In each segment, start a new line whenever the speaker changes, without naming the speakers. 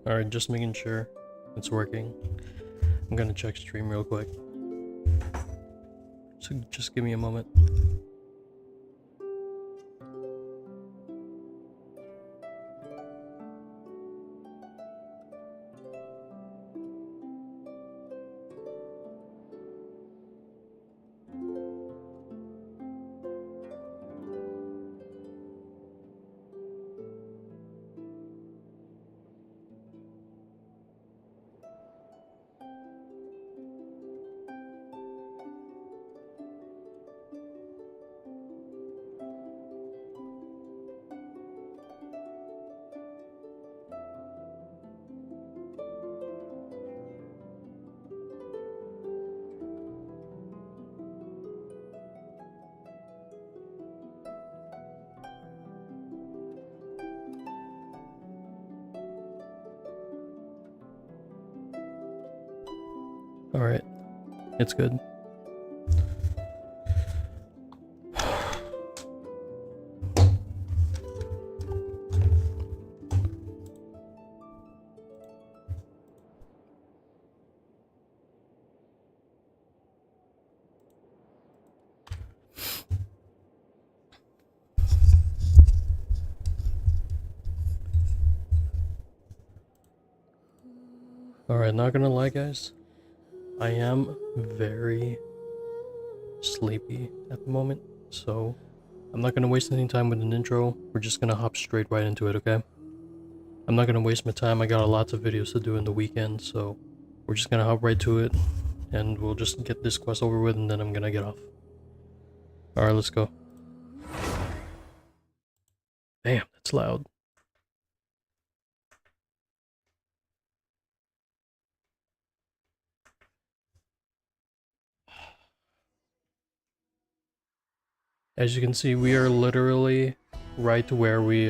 Alright, just making sure it's working. I'm gonna check stream real quick. So just give me a moment. Alright, it's good. Alright, not gonna lie guys, I am very sleepy at the moment, so I'm not gonna waste any time with an intro. We're just gonna hop straight right into it, okay? I'm not gonna waste my time. I got a lot of videos to do in the weekend, so we're just gonna hop right to it, and we'll just get this quest over with, and then I'm gonna get off. Alright, let's go. Damn, that's loud. As you can see, we are literally right where we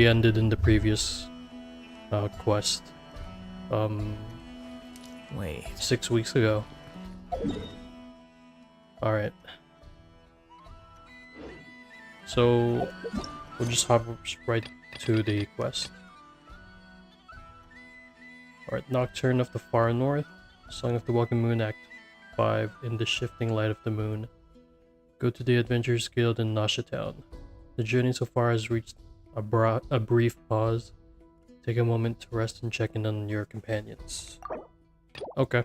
ended in the previous quest.
Wait.
6 weeks ago. Alright. So we'll just hop right to the quest. Alright, Nocturne of the Far North, Song of the Walking Moon, Act 5, In the Shifting Light of the Moon. Go to the Adventurers Guild in Nasha Town. The journey so far has reached a brief pause. Take a moment to rest and check in on your companions. Okay.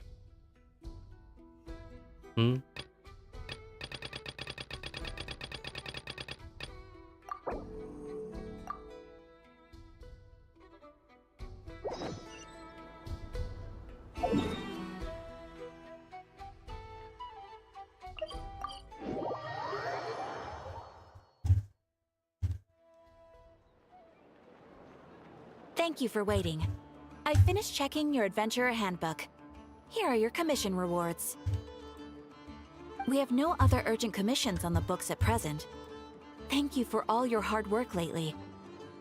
Thank you for waiting. I finished checking your adventurer handbook. Here are your commission rewards. We have no other urgent commissions on the books at present. Thank you for all your hard work lately.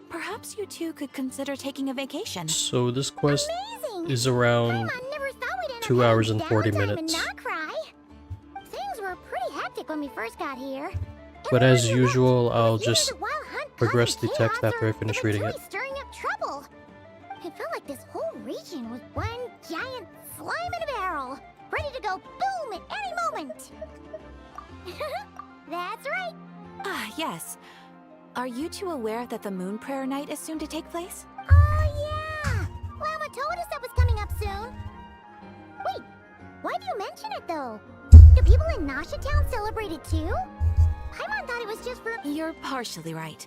Perhaps you two could consider taking a vacation.
So this quest
Amazing!
is around
Never thought we'd end up
2 hours and
having
40
downtime
minutes.
And not cry. Things were pretty hectic when we first got here.
But as usual, I'll
Either
just
the wild hunt
progress
causing
the text
chaos
after I
or
finish
the
reading it.
Chewie stirring up trouble. It felt like this whole region was one giant slime in a barrel, ready to go boom at any moment. That's right.
Ah, yes. Are you two aware that the Moon Prayer Night is soon to take place?
Oh yeah. Llama told us that was coming up soon. Wait, why do you mention it though? Do people in Nasha Town celebrate it too? Paimon thought it was just for—
You're partially right.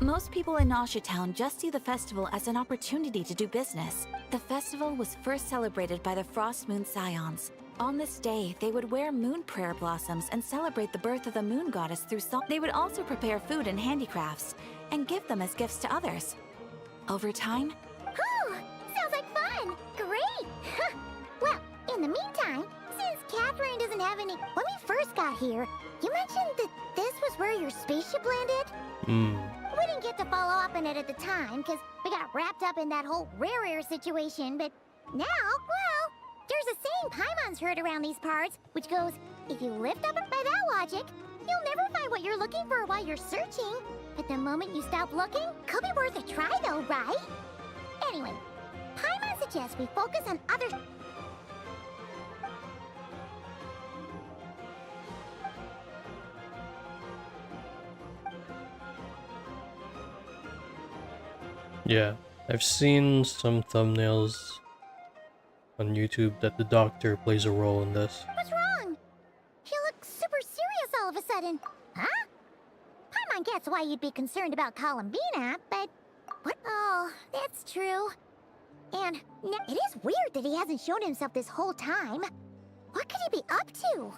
Most people in Nasha Town just see the festival as an opportunity to do business. The festival was first celebrated by the Frost Moon Scions. On this day, they would wear moon prayer blossoms and celebrate the birth of the moon goddess through song. They would also prepare food and handicrafts and give them as gifts to others. Over time,
Sounds like fun! Great! Well, in the meantime, since Catherine doesn't have any— When we first got here, you mentioned that this was where your spaceship landed? We didn't get to follow up on it at the time, because we got wrapped up in that whole rare situation, but now, well, there's a saying Paimon's heard around these parts, which goes, if you lift up by that logic, you'll never find what you're looking for while you're searching. But the moment you stop looking, could be worth a try though, right? Anyway, Paimon suggests we focus on other—
Yeah, I've seen some thumbnails on YouTube that the doctor plays a role in this.
What's wrong? He looks super serious all of a sudden. Huh? Paimon gets why you'd be concerned about Columbina, but— What? Oh, that's true. And it is weird that he hasn't shown himself this whole time. What could he be up to?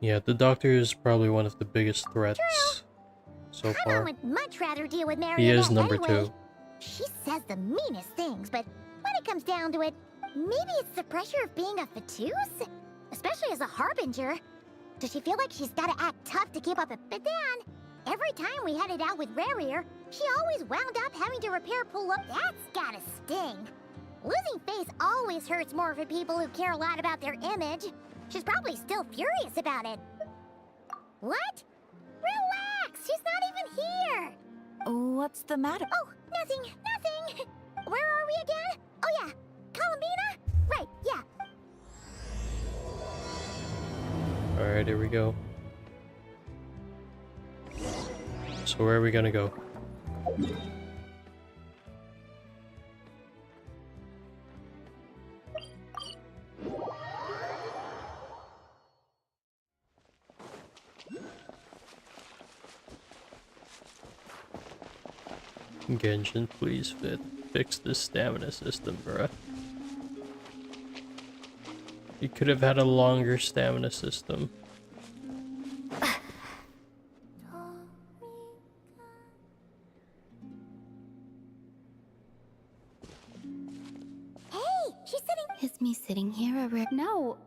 Yeah, the doctor is probably one of the biggest threats so
Paimon
far.
would much rather deal with Marionette
He is number
anyway.
2.
She says the meanest things, but when it comes down to it, maybe it's the pressure of being a Fatuse? Especially as a Harbinger. Does she feel like she's gotta act tough to keep up it? But then, every time we headed out with Rarier, she always wound up having to repair pull-up. That's gotta sting. Losing face always hurts more for people who care a lot about their image. She's probably still furious about it. What? Relax, she's not even here.
what's the matter?
Oh, nothing. Where are we again? Oh yeah, Columbina? Right, yeah.
Alright, here we go. So where are we gonna go? Genshin, please fix this stamina system, bruh. You could have had a longer stamina system.
Hey, she's sitting—
Is me sitting here a rare—
No,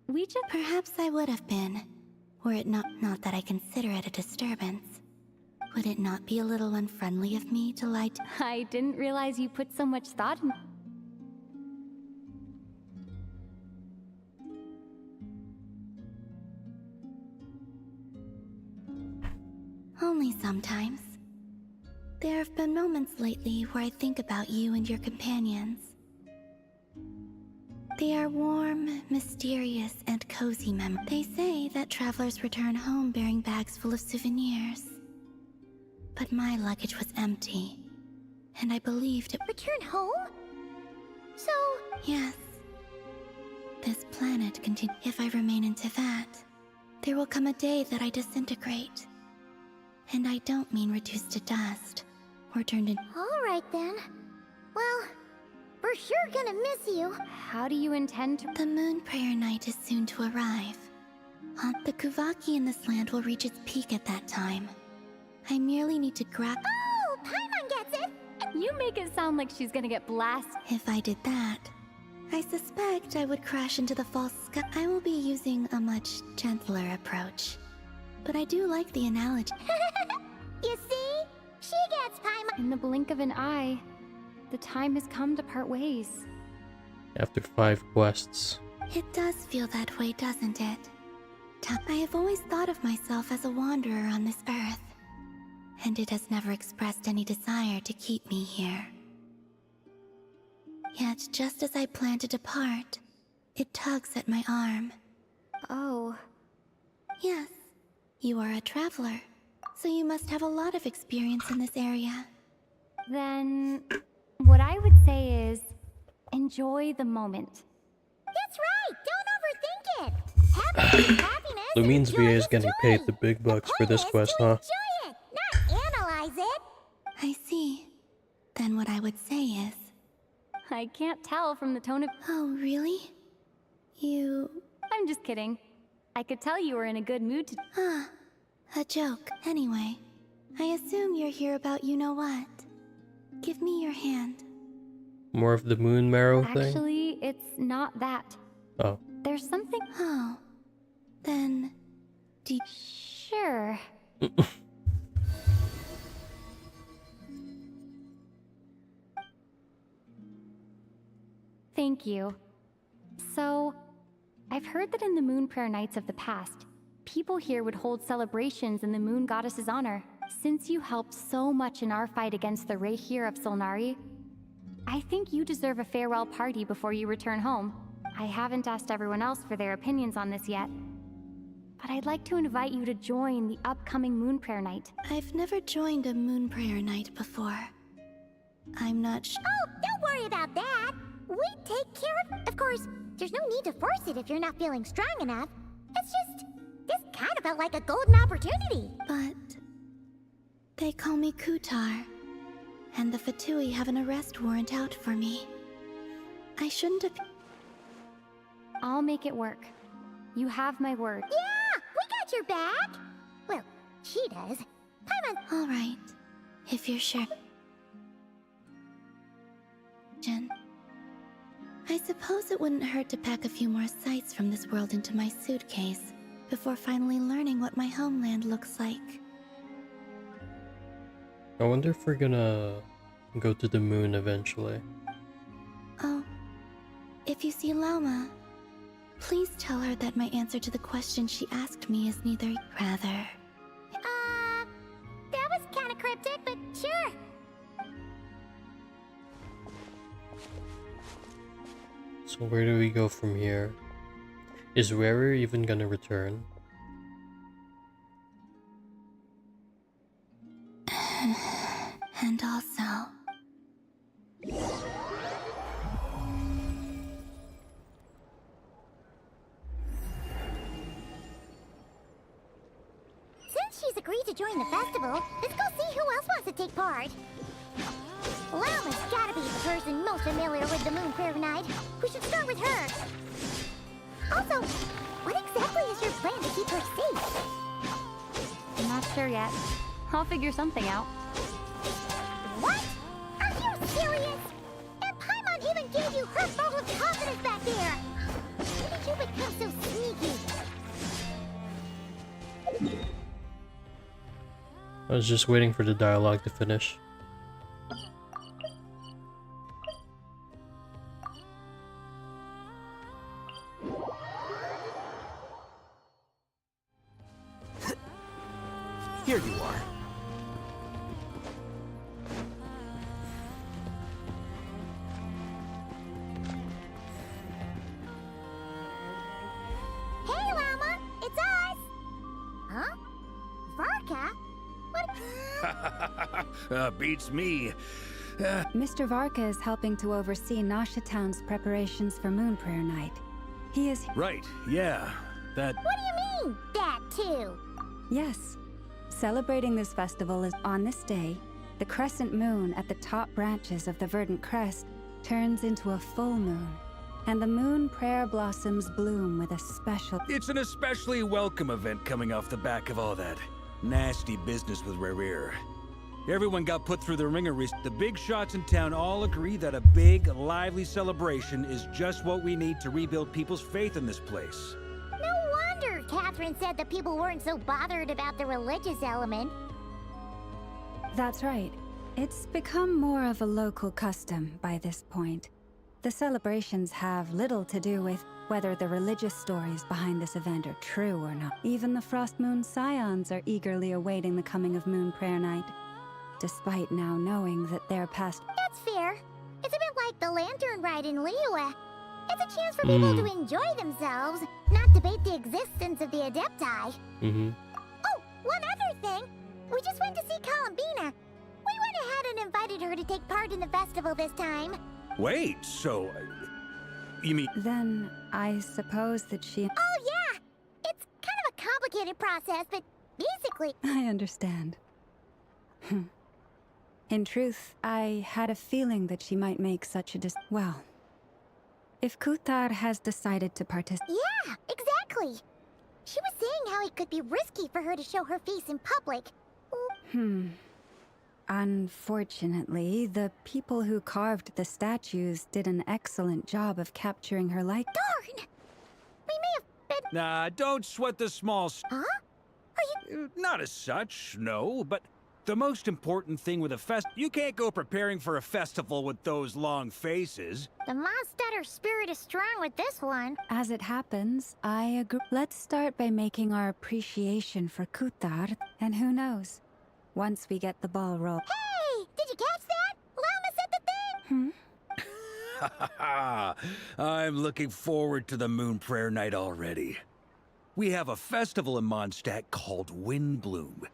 we just—
Perhaps I would have been, were it not that I consider it a disturbance. Would it not be a little unfriendly of me to lie to—
I didn't realize you put so much thought in—
Only sometimes. There have been moments lately where I think about you and your companions. They are warm, mysterious, and cozy memories. They say that travelers return home bearing bags full of souvenirs. But my luggage was empty, and I believed it.
Return home? So,
Yes. This planet continue. If I remain into that, there will come a day that I disintegrate. And I don't mean reduced to dust, or turned in.
alright then. Well, we're sure gonna miss you.
How do you intend to...
The Moon Prayer Night is soon to arrive. The Kuvaki in this land will reach its peak at that time. I merely need to grab.
Oh, Paimon gets it!
You make it sound like she's gonna get blasted.
If I did that, I suspect I would crash into the false sky. I will be using a much gentler approach. But I do like the analogy.
You see? She gets Paimon.
In the blink of an eye, the time has come to part ways.
After 5 quests.
It does feel that way, doesn't it? I have always thought of myself as a wanderer on this earth, and it has never expressed any desire to keep me here. Yet, just as I plan to depart, it tugs at my arm.
Oh,
Yes, you are a traveler, so you must have a lot of experience in this area.
then what I would say is enjoy the moment.
That's right! Don't overthink it! Happiness is happiness!
Lumine's
and joy
VA is getting paid the
joy.
big bucks for this
The point
quest,
is to
huh?
enjoy it, not analyze it!
I see. Then what I would say is...
I can't tell from the tone of...
Oh, really? You...
I'm just kidding. I could tell you were in a good mood to...
Ah, a joke. Anyway, I assume you're here about you-know-what. Give me your hand.
More of the moon marrow thing?
Actually, it's not that.
Oh.
There's something...
Oh. Then...
Sure. Thank you. So, I've heard that in the Moon Prayer Nights of the past, people here would hold celebrations in the Moon Goddess's honor. Since you helped so much in our fight against the Rayhir of Solnari, I think you deserve a farewell party before you return home. I haven't asked everyone else for their opinions on this yet, but I'd like to invite you to join the upcoming Moon Prayer Night.
I've never joined a Moon Prayer Night before. I'm not sure.
Oh, don't worry about that! We take care of... Of course, there's no need to force it if you're not feeling strong enough. It's just... This kind of felt like a golden opportunity.
But... They call me Kutar, and the Fatui have an arrest warrant out for me. I shouldn't have...
I'll make it work. You have my word.
Yeah, we got your back! Well, she does. Paimon...
All right, if you're sure. Jen, I suppose it wouldn't hurt to pack a few more sights from this world into my suitcase before finally learning what my homeland looks like.
I wonder if we're gonna go to the moon eventually.
Oh, if you see Lauma, please tell her that my answer to the question she asked me is neither rather.
That was kind of cryptic, but sure.
So where do we go from here? Is Rarer even gonna return?
And also...
Since she's agreed to join the festival, let's go see who else wants to take part. Lauma's gotta be the person most familiar with the Moon Prayer Night. We should start with her. Also, what exactly is your plan to keep her safe?
I'm not sure yet. I'll figure something out.
What? Are you serious? And Paimon even gave you her vote of confidence back there. When did you become so sneaky?
I was just waiting for the dialogue to finish.
Here you are.
Hey, Lauma! It's us! Huh? Varka? What?
Beats me.
Mr. Varka is helping to oversee Nasha Town's preparations for Moon Prayer Night. He is...
Right, yeah. That...
What do you mean, that too?
Yes. Celebrating this festival is on this day, the crescent moon at the top branches of the verdant crest turns into a full moon, and the moon prayer blossoms bloom with a special...
It's an especially welcome event coming off the back of all that nasty business with Rare. Everyone got put through the ringer. The big shots in town all agree that a big, lively celebration is just what we need to rebuild people's faith in this place.
No wonder Catherine said that people weren't so bothered about the religious element.
That's right. It's become more of a local custom by this point. The celebrations have little to do with whether the religious stories behind this event are true or not. Even the Frost Moon Scions are eagerly awaiting the coming of Moon Prayer Night, despite now knowing that they're past...
That's fair. It's a bit like the lantern ride in Liyue. It's a chance for people to enjoy themselves, not debate the existence of the Adepti. Oh, one other thing. We just went to see Columbina. We went ahead and invited her to take part in the festival this time.
Wait, so... you mean...
Then, I suppose that she...
Oh, yeah! It's kind of a complicated process, but basically...
I understand. In truth, I had a feeling that she might make such a well, if Kuthar has decided to participate...
Yeah, exactly! She was saying how it could be risky for her to show her face in public.
Unfortunately, the people who carved the statues did an excellent job of capturing her like...
Darn! We may have been...
Nah, don't sweat the small...
Huh? Are you...
Not as such, no, but... The most important thing with a you can't go preparing for a festival with those long faces.
The Mondstatter spirit is strong with this one.
As it happens, I agree. Let's start by making our appreciation for Kuthar, and who knows, once we get the ball rolling.
Hey! Did you catch that? Lama said the thing!
I'm looking forward to the Moon Prayer Night already. We have a festival in Mondstadt called Windbloom.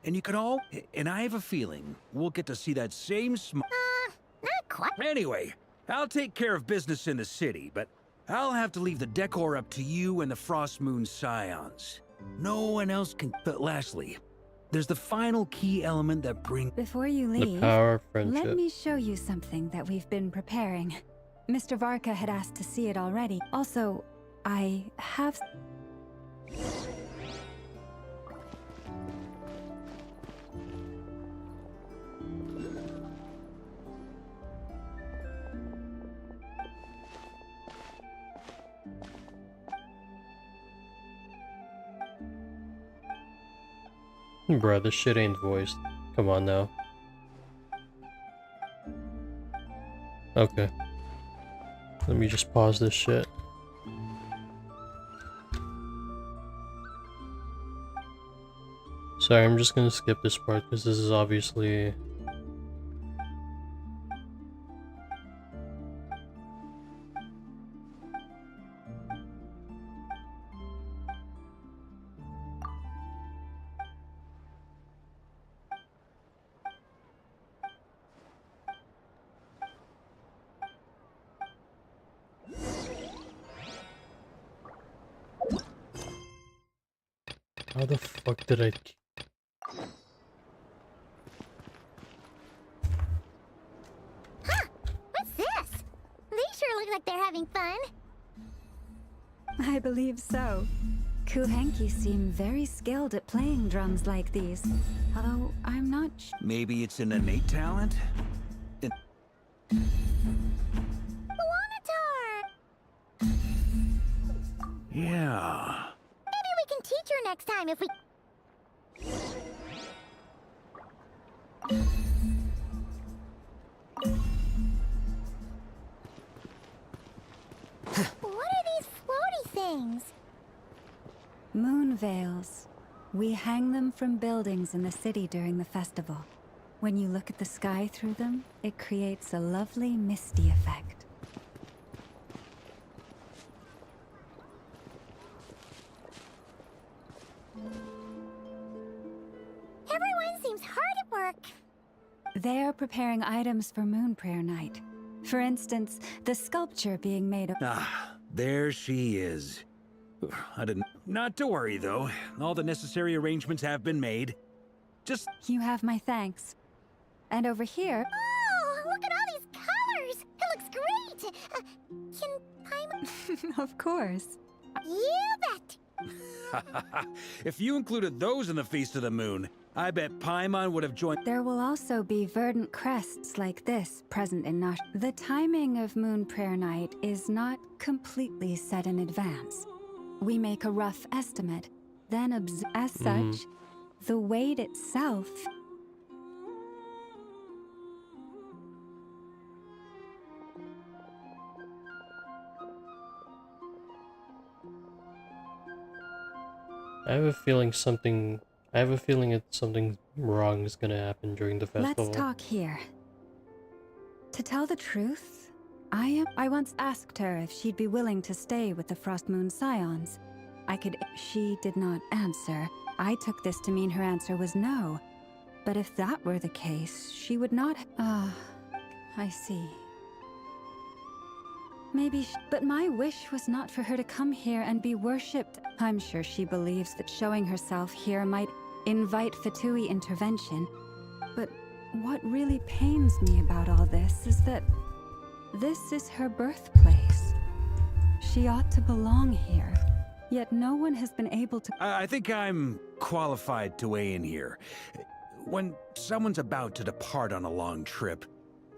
And you can all... And I have a feeling we'll get to see that same
Not quite.
Anyway, I'll take care of business in the city, but I'll have to leave the decor up to you and the Frost Moon Scions. No one else can... But lastly, there's the final key element that brings...
Before you
The
leave,
power of friendship.
let me show you something that we've been preparing. Mr. Varka had asked to see it already. Also, I have...
Bruh, this shit ain't voiced. Come on now. Okay. Let me just pause this shit. Sorry, I'm just gonna skip this part because this is obviously... How the fuck did I...
Huh! What's this? They sure look like they're having fun.
I believe so. Kuhenki seem very skilled at playing drums like these. Although, I'm not
Maybe it's an innate talent?
Luanatar!
Yeah...
Maybe we can teach her next time if we... What are these floaty things?
moon veils. We hang them from buildings in the city during the festival. When you look at the sky through them, it creates a lovely misty effect.
Everyone seems hard at work.
They're preparing items for Moon Prayer Night. For instance, the sculpture being made of...
Ah, there she is. I didn't... Not to worry, though. All the necessary arrangements have been made. Just...
You have my thanks. And over here...
Oh, look at all these colors! It looks great! Can Paimon...
Of course.
You bet!
If you included those in the Feast of the Moon, I bet Paimon would have joined...
There will also be verdant crests like this present in Nash. The timing of Moon Prayer Night is not completely set in advance. We make a rough estimate, then as such, the weight itself...
I have a feeling something wrong is gonna happen during the festival.
Let's talk here. To tell the truth, I once asked her if she'd be willing to stay with the Frost Moon Scions. She did not answer. I took this to mean her answer was no. But if that were the case, she would not... I see. But my wish was not for her to come here and be worshipped. I'm sure she believes that showing herself here might invite Fatui intervention. But what really pains me about all this is that this is her birthplace. She ought to belong here. Yet no one has been able to...
I think I'm qualified to weigh in here. When someone's about to depart on a long trip,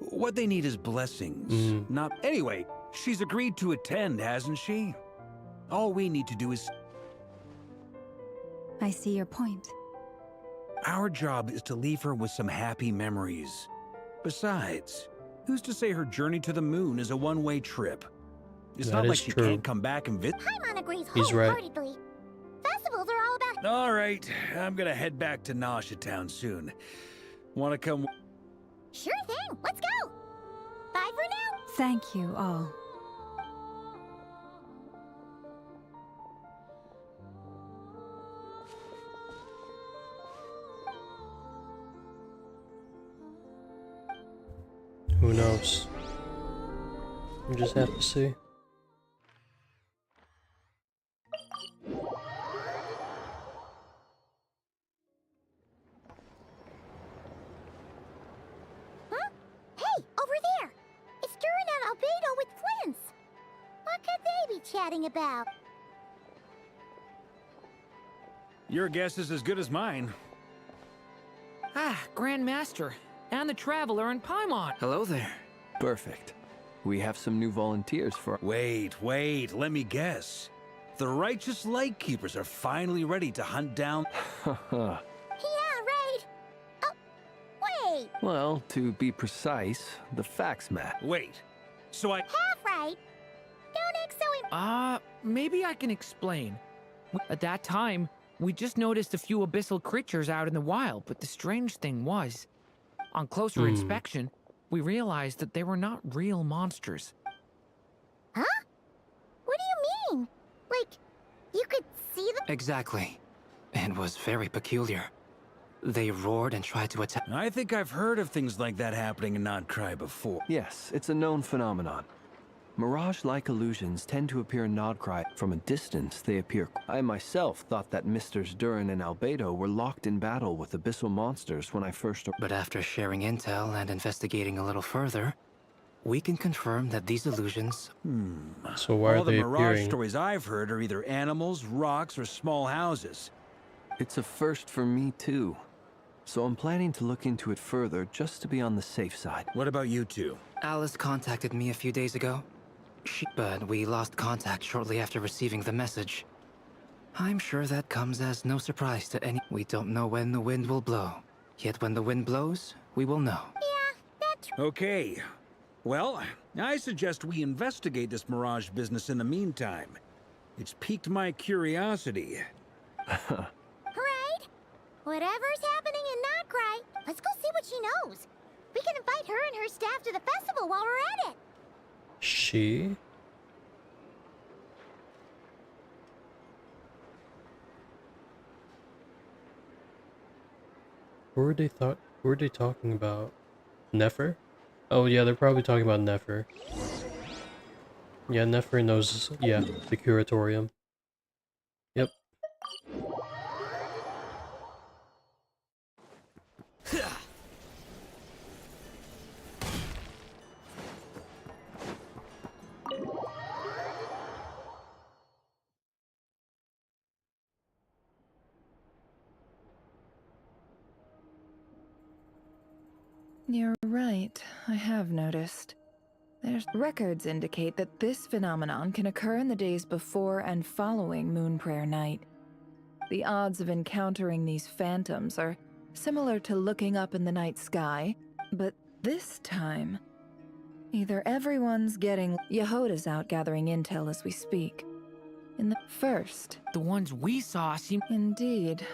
what they need is blessings, not... Anyway, she's agreed to attend, hasn't she? All we need to do is...
I see your point.
Our job is to leave her with some happy memories. Besides, who's to say her journey to the moon is a one-way trip? It's
That
not like
is
she
true.
can't come back and visit.
Paimon agrees
He's right.
wholeheartedly. Festivals are all about...
All right, I'm gonna head back to Nausea Town soon. Wanna come...
Sure thing, let's go! Bye for now!
Thank you all.
Who knows? We just have to see.
Huh? Hey, over there! It's Durin and Albedo with Flints! What could they be chatting about?
Your guess is as good as mine.
Ah, Grand Master, and the Traveler and Paimon.
Hello there. Perfect. We have some new volunteers for...
Wait, let me guess. The righteous Lightkeepers are finally ready to hunt down...
Yeah, right! Oh, wait!
Well, to be precise, the facts match.
Wait, so I...
Half right! Don't act so
Maybe I can explain. At that time, we just noticed a few abyssal creatures out in the wild, but the strange thing was, on closer inspection, we realized that they were not real monsters.
Huh? What do you mean? Like, you could see them?
Exactly. It was very peculiar. They roared and tried to attack.
I think I've heard of things like that happening in Nodcry before.
Yes, it's a known phenomenon. Mirage-like illusions tend to appear in Nodcry. From a distance, they appear... I myself thought that Misters Durin and Albedo were locked in battle with abyssal monsters when I first...
But after sharing intel and investigating a little further, we can confirm that these illusions...
So why are
All the
they
Mirage
appearing?
stories I've heard are either animals, rocks, or small houses.
It's a first for me, too. So I'm planning to look into it further just to be on the safe side.
What about you two?
Alice contacted me a few days ago. But we lost contact shortly after receiving the message. I'm sure that comes as no surprise to any... We don't know when the wind will blow. Yet when the wind blows, we will know.
Yeah, that's...
Okay. Well, I suggest we investigate this Mirage business in the meantime. It's piqued my curiosity.
Right? Whatever's happening in Nodcry, let's go see what she knows. We can invite her and her staff to the festival while we're at it.
She? Who are they talking about? Nefer? Oh yeah, they're probably talking about Nefer. Yeah, Nefer knows, yeah, the Curatorium. Yep.
You're right, I have noticed. Records indicate that this phenomenon can occur in the days before and following Moon Prayer Night. The odds of encountering these phantoms are similar to looking up in the night sky, but this time, either everyone's getting... Yehoda's out gathering intel as we speak. In the first...
The ones we saw seem...
Indeed.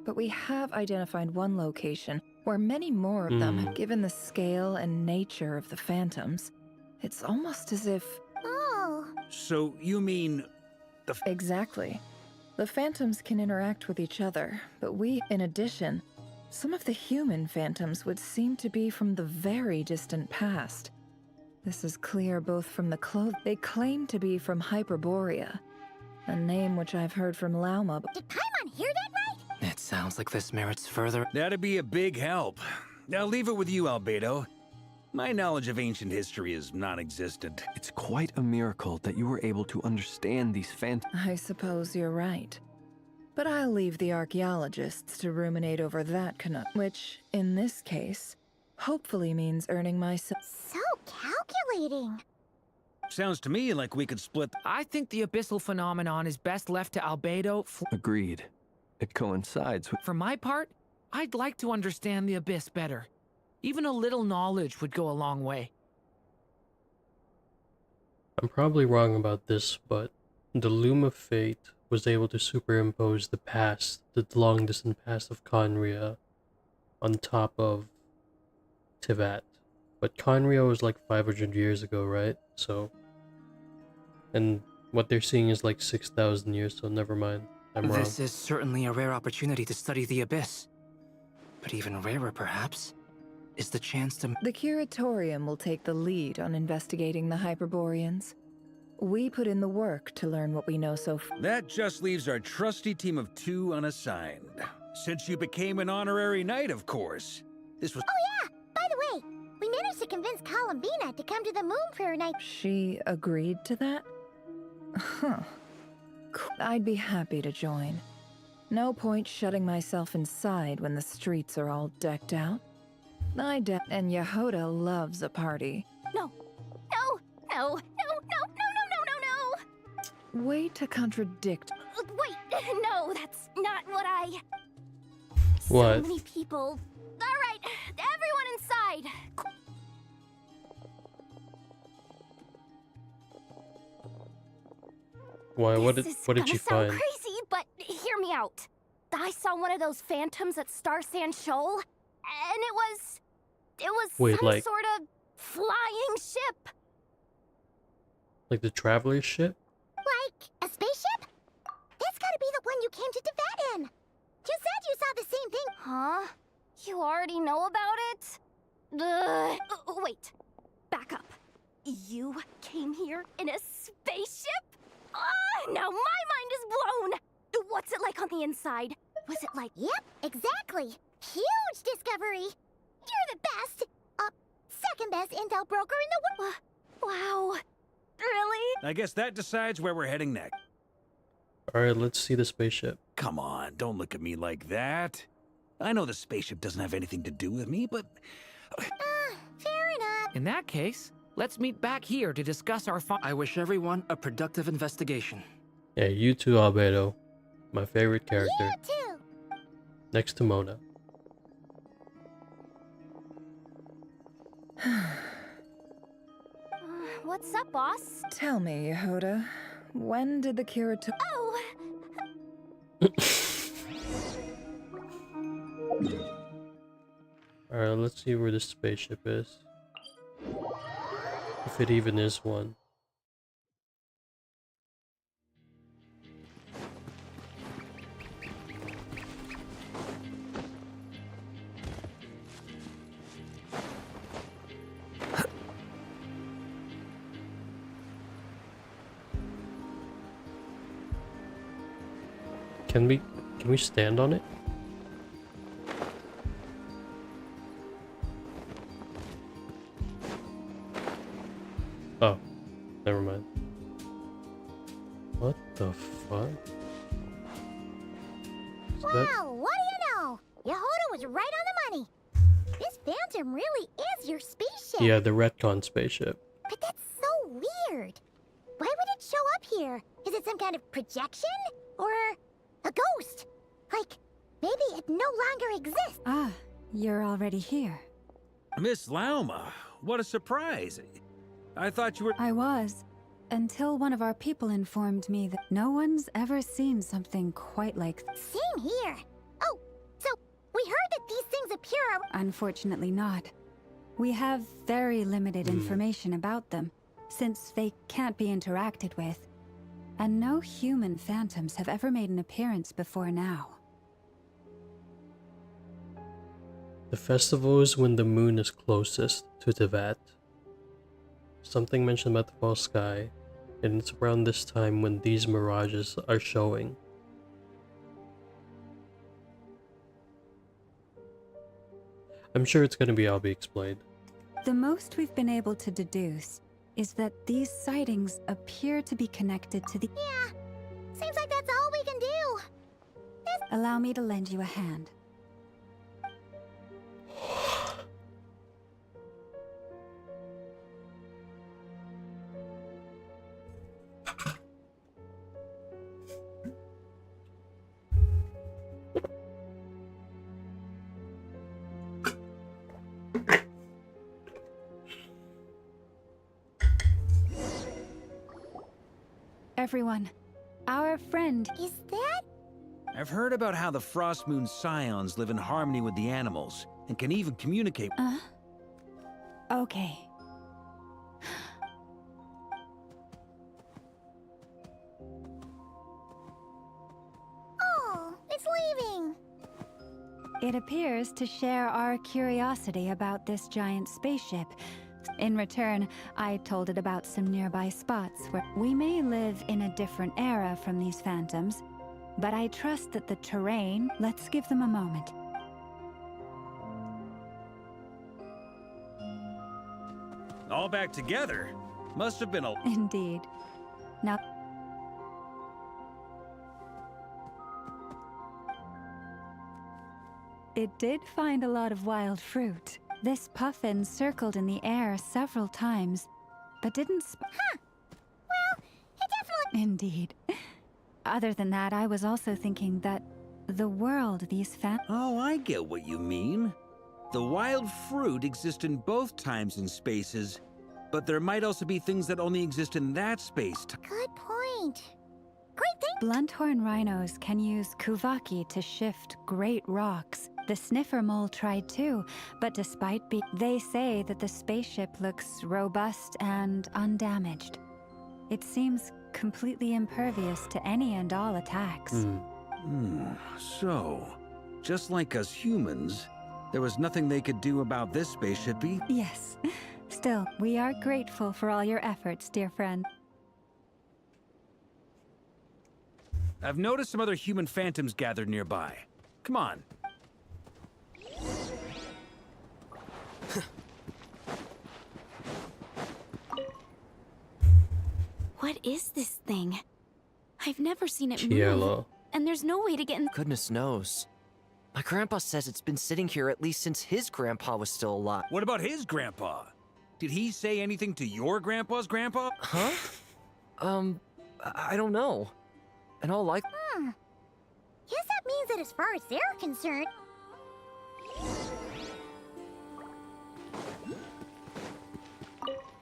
But we have identified one location where many more of them, given the scale and nature of the phantoms, it's almost as if...
Oh.
So you mean
Exactly. The phantoms can interact with each other, but in addition, some of the human phantoms would seem to be from the very distant past. This is clear both from the clothes. They claim to be from Hyperborea, a name which I've heard from Lauma.
Did Paimon hear that right?
It sounds like this merits further.
that'd be a big help. I'll leave it with you, Albedo. My knowledge of ancient history is non-existent.
It's quite a miracle that you were able to understand these phantoms.
I suppose you're right. But I'll leave the archaeologists to ruminate over that which, in this case, hopefully means earning myself.
So calculating.
Sounds to me like we could split.
I think the abyssal phenomenon is best left to Albedo.
Agreed. It coincides with...
For my part, I'd like to understand the abyss better. Even a little knowledge would go a long way.
I'm probably wrong about this, but the Loom of Fate was able to superimpose the past, the long distant past of Conria, on top of Tivat. But Conria was like 500 years ago, right? So... And what they're seeing is like 6,000 years, so never mind. I'm wrong.
This is certainly a rare opportunity to study the abyss. But even rarer, perhaps, is the chance to...
The Curatorium will take the lead on investigating the Hyperboreans. We put in the work to learn what we know so far.
That just leaves our trusty team of 2 unassigned. Since you became an honorary knight, of course. This was...
Oh yeah, by the way, we managed to convince Columbina to come to the Moon Prayer Night.
She agreed to that? Huh. I'd be happy to join. No point shutting myself inside when the streets are all decked out. And Yehoda loves a party.
No. No. No. No. No. No. No. No. No. No.
Way to contradict.
Wait. No, that's not what I...
What?
So many people. All right. Everyone inside.
Why? What
This
did
is
you
gonna
find?
sound crazy, but hear me out. I saw one of those phantoms at Star Sand Shoal, and it was
Wait,
some
like-
sort of flying ship.
Like the traveler's ship?
Like a spaceship? That's gotta be the one you came to Tibet in. You said you saw the same thing. Huh? You already know about it? Wait. Back up. You came here in a spaceship? Now my mind is blown! What's it like on the inside? Was it like... Yep, exactly. Huge discovery. You're the best. Second best intel broker in the world. Wow. Really?
I guess that decides where we're heading next.
Alright, let's see the spaceship.
Come on, don't look at me like that. I know the spaceship doesn't have anything to do with me, but...
Fair enough.
In that case, let's meet back here to discuss our
I wish everyone a productive investigation.
Yeah, you too, Albedo. My favorite character.
You too.
Next to Mona.
What's up, boss?
Tell me, Yehoda, when did the Curatorium...
Oh,
Alright, let's see where this spaceship is. If it even is one. Can we stand on it? Oh, never mind. What the fuck? Is that...
Wow, what do you know? Yehoda was right on the money. This Phantom really is your spaceship.
Yeah, the retcon spaceship.
But that's so weird. Why would it show up here? Is it some kind of projection? Or a ghost? Like, maybe it no longer exists.
Ah, you're already here.
Miss Lauma, what a surprise. I thought you were...
I was, until one of our people informed me that no one's ever seen something quite like
Same here. Oh, so we heard that these things appear...
Unfortunately not. We have very limited information about them, since they can't be interacted with. And no human phantoms have ever made an appearance before now.
The festival is when the moon is closest to Tevat. Something mentioned about the fall sky, and it's around this time when these mirages are showing. I'm sure it's gonna all be explained.
The most we've been able to deduce is that these sightings appear to be connected to the...
Yeah, seems like that's all we can do.
Allow me to lend you a hand. Everyone, our friend...
Is that...
I've heard about how the Frost Moon Scions live in harmony with the animals, and can even communicate...
Okay.
Oh, it's leaving.
It appears to share our curiosity about this giant spaceship. In return, I told it about some nearby spots where we may live in a different era from these phantoms, but I trust that the terrain... Let's give them a moment.
All back together? Must have been a...
Indeed. Now... It did find a lot of wild fruit. This puffin circled in the air several times, but didn't
Huh. Well, it definitely...
Indeed. Other than that, I was also thinking that the world these
Oh, I get what you mean. The wild fruit exist in both times and spaces, but there might also be things that only exist in that space.
Good point. Great thing.
Blunthorn rhinos can use kuvaki to shift great rocks. The sniffer mole tried too, but despite they say that the spaceship looks robust and undamaged. It seems completely impervious to any and all attacks.
So, just like us humans, there was nothing they could do about this spaceship.
Yes. Still, we are grateful for all your efforts, dear friend.
I've noticed some other human phantoms gathered nearby. Come on.
What is this thing? I've never seen it
Cielo.
move, and there's no way to get in.
Goodness knows. My grandpa says it's been sitting here at least since his grandpa was still alive.
What about his grandpa? Did he say anything to your grandpa's grandpa?
Huh? I don't know. And all like...
Guess that means that as far as they're concerned...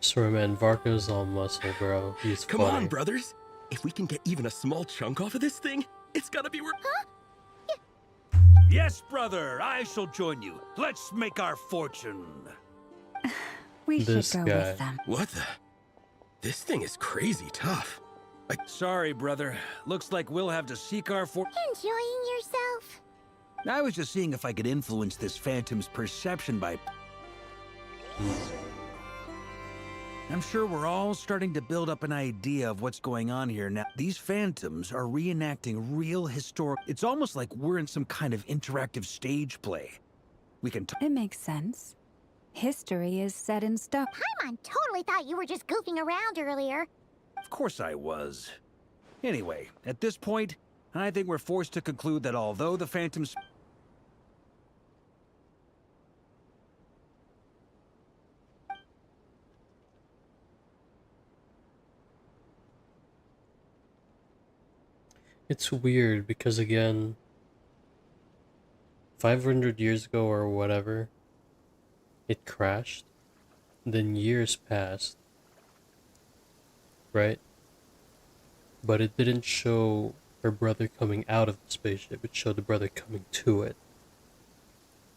Sorry man, Varka's all muscle, bro. He's
Come
funny.
on, brothers. If we can get even a small chunk off of this thing, it's gotta be worth...
Yes, brother, I shall join you. Let's make our fortune.
We
This
should go
guy.
with them.
What the? This thing is crazy tough.
Sorry, brother. Looks like we'll have to seek our
Enjoying yourself?
I was just seeing if I could influence this phantom's perception by... I'm sure we're all starting to build up an idea of what's going on here now. These phantoms are reenacting real historic... It's almost like we're in some kind of interactive stage play. We can...
It makes sense. History is set in stone.
Paimon totally thought you were just goofing around earlier.
Of course I was. Anyway, at this point, I think we're forced to conclude that although the phantoms...
It's weird because, again, 500 years ago or whatever, it crashed. Then years passed, right? But it didn't show her brother coming out of the spaceship. It showed the brother coming to it.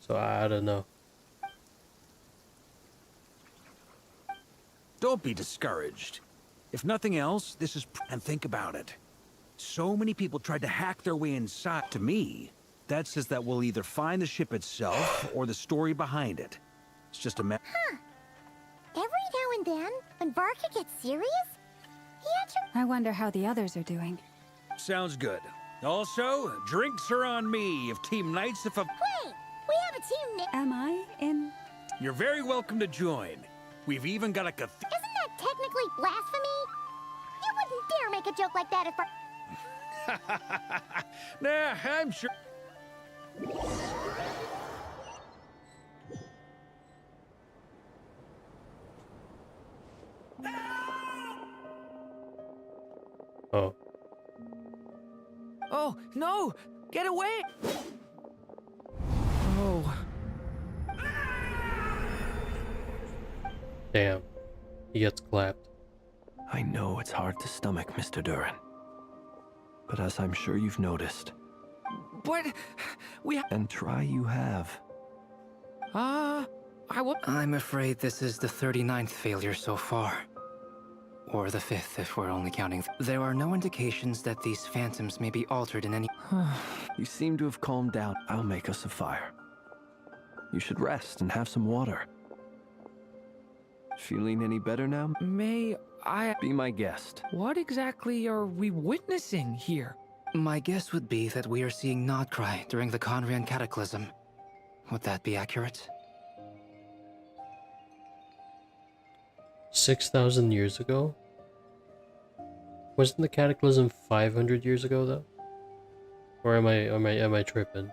So I don't know.
Don't be discouraged. If nothing else, this is... And think about it. So many people tried to hack their way inside. To me, that says that we'll either find the ship itself or the story behind it. It's just a matter...
Huh. Every now and then, when Varka gets serious, he actually...
I wonder how the others are doing.
Sounds good. Also, drinks are on me if Team Knights if a...
Wait! We have a team
Am I in?
You're very welcome to join. We've even got a
Isn't that technically blasphemy? You wouldn't dare make a joke like that if...
Nah, I'm sure...
Oh.
Oh, no! Get away! Oh.
Damn. He gets clapped.
I know it's hard to stomach, Mr. Duran. But as I'm sure you've noticed...
But...
And try you have.
I will...
I'm afraid this is the 39th failure so far. Or the 5th, if we're only counting... There are no indications that these phantoms may be altered in any...
You seem to have calmed down. I'll make us a fire. You should rest and have some water. Feeling any better now?
May I...
Be my guest.
What exactly are we witnessing here?
My guess would be that we are seeing Nodcry during the Conrian Cataclysm. Would that be accurate?
6,000 years ago? Wasn't the Cataclysm 500 years ago though? Or am I tripping?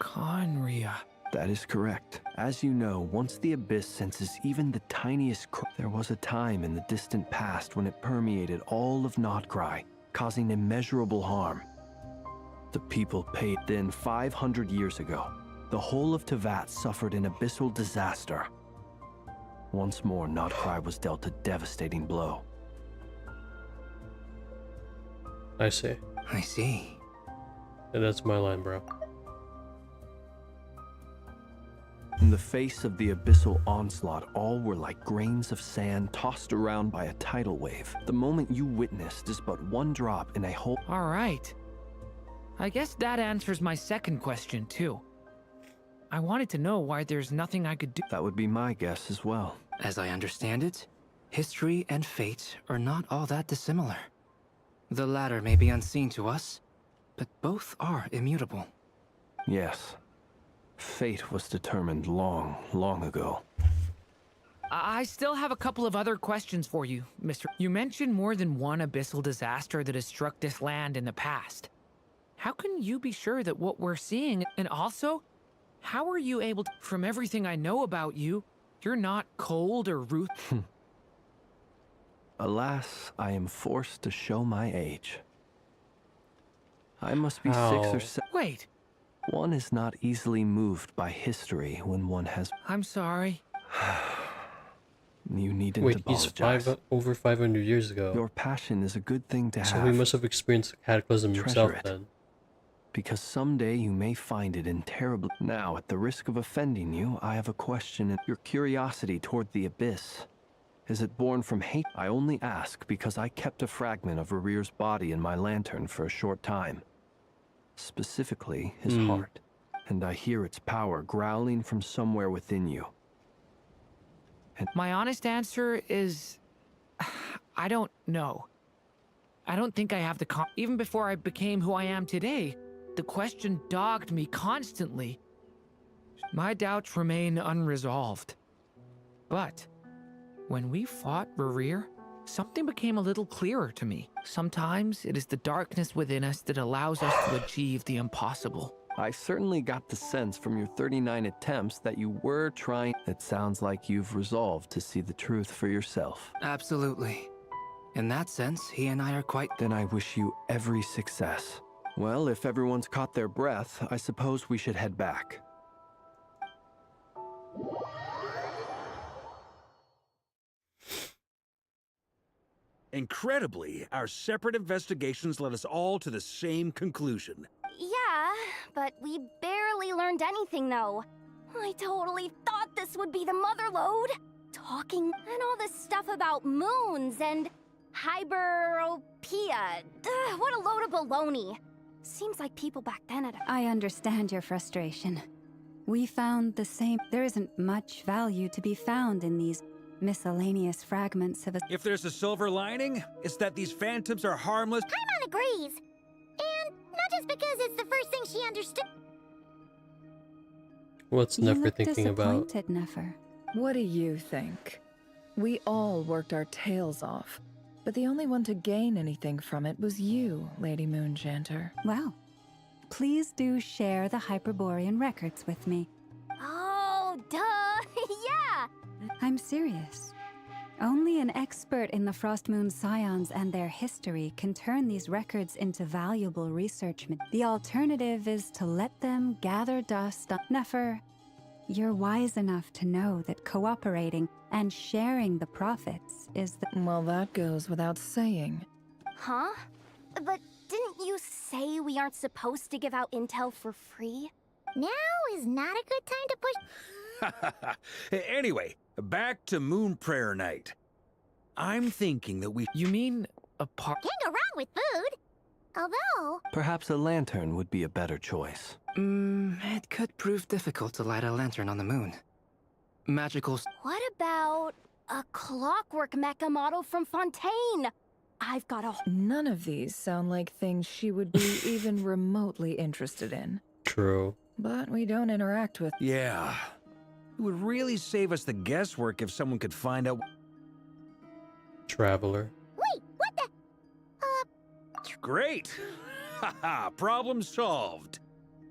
Conria.
That is correct. As you know, once the Abyss senses even the tiniest there was a time in the distant past when it permeated all of Nodcry, causing immeasurable harm. The people paid. Then 500 years ago, the whole of Teyvat suffered an abyssal disaster. Once more, Nodcry was dealt a devastating blow.
I see.
I see.
And that's my line, bro.
In the face of the abyssal onslaught, all were like grains of sand tossed around by a tidal wave. The moment you witnessed is but one drop in a whole...
All right. I guess that answers my second question, too. I wanted to know why there's nothing I could do.
That would be my guess as well.
As I understand it, history and fate are not all that dissimilar. The latter may be unseen to us, but both are immutable.
Yes. Fate was determined long, long ago.
I still have a couple of other questions for you, Mr. You mentioned more than one abyssal disaster that has struck this land in the past. How can you be sure that what we're seeing, and also, how are you able to... From everything I know about you, you're not cold or rude.
Alas, I am forced to show my age. I must be 6 or 7.
Wait.
One is not easily moved by history when one has...
I'm sorry.
You needn't
Wait,
apologize.
he's over 500 years ago.
Your passion is a good thing to have.
So he must have experienced the Cataclysm himself then.
Because someday you may find it in terrible... Now, at the risk of offending you, I have a question. Your curiosity toward the Abyss, is it born from hate? I only ask because I kept a fragment of Rarir's body in my lantern for a short time. Specifically, his heart. And I hear its power growling from somewhere within you.
My honest answer is... I don't know. I don't think I have the even before I became who I am today, the question dogged me constantly. My doubts remain unresolved. But when we fought Rerir, something became a little clearer to me. Sometimes it is the darkness within us that allows us to achieve the impossible.
I certainly got the sense from your 39 attempts that you were trying. It sounds like you've resolved to see the truth for yourself.
Absolutely. In that sense, he and I are quite...
Then I wish you every success. Well, if everyone's caught their breath, I suppose we should head back.
Incredibly, our separate investigations led us all to the same conclusion.
Yeah, but we barely learned anything, though. I totally thought this would be the mother lode. Talking and all this stuff about moons and hyperopia. What a load of baloney. Seems like people back then had...
I understand your frustration. We found the same. There isn't much value to be found in these miscellaneous fragments of a...
If there's a silver lining, it's that these phantoms are harmless.
Paimon agrees. And not just because it's the first thing she understood.
What's
You
Nefer
look
thinking about?
disappointed, Nefer.
What do you think? We all worked our tails off, but the only one to gain anything from it was you, Lady Moonjanter.
Well, please do share the Hyperborean records with me.
Oh, duh. Yeah.
I'm serious. Only an expert in the Frostmoon Scions and their history can turn these records into valuable research. The alternative is to let them gather dust. Nefer, you're wise enough to know that cooperating and sharing the profits is the...
Well, that goes without saying.
Huh? But didn't you say we aren't supposed to give out intel for free? Now is not a good time to push...
Anyway, back to Moon Prayer Night. I'm thinking that we...
You mean a part...
Can't go wrong with food. Although...
Perhaps a lantern would be a better choice.
It could prove difficult to light a lantern on the moon. Magical...
What about a clockwork mecha model from Fontaine? I've got a...
None of these sound like things she would be even remotely interested in.
True.
But we don't interact with...
Yeah. It would really save us the guesswork if someone could find out...
Traveler.
Wait, what the...
Great! Haha, problem solved.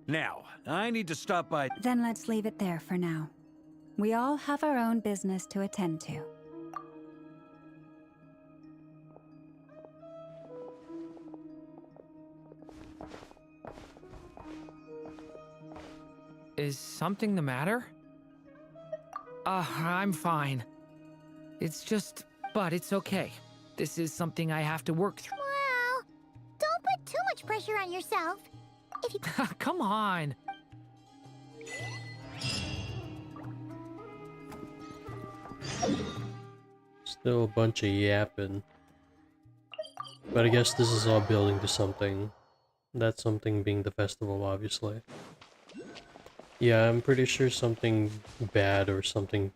Now, I need to stop by...
Then let's leave it there for now. We all have our own business to attend to.
Is something the matter? I'm fine. It's just... But it's okay. This is something I have to work through.
Well, don't put too much pressure on yourself. If you...
Come on.
Still a bunch of yapping. But I guess this is all building to something. That something being the festival, obviously. Yeah, I'm pretty sure something bad or something...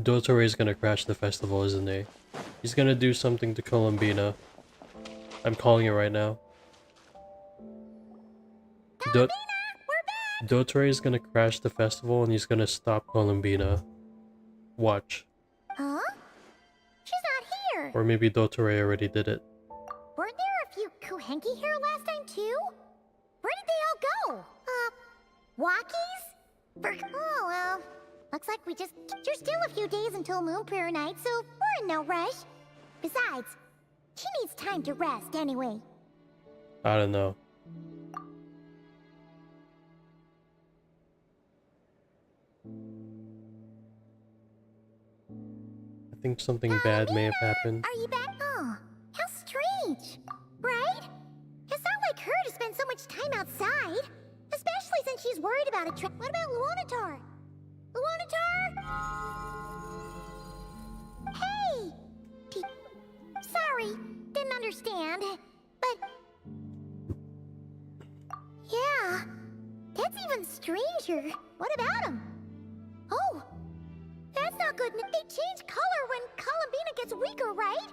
Dotore is gonna crash the festival, isn't he? He's gonna do something to Columbina. I'm calling it right now. Dotore is gonna crash the festival and he's gonna stop Columbina. Watch.
Huh? She's not here.
Or maybe Dotore already did it.
Weren't there a few Kuhenki here last time, too? Where did they all go? Walkies? Oh, well... Looks like we just... There's still a few days until Moon Prayer Night, so we're in no rush. Besides, she needs time to rest anyway.
I don't know. I think something bad may have happened.
Are you back? Oh, how strange. Right? It's not like her to spend so much time outside. Especially since she's worried about a trip. What about Luonatar? Luonatar? Hey! Sorry, didn't understand. But... Yeah, that's even stranger. What about him? goodness, they change color when Columbina gets weaker, right?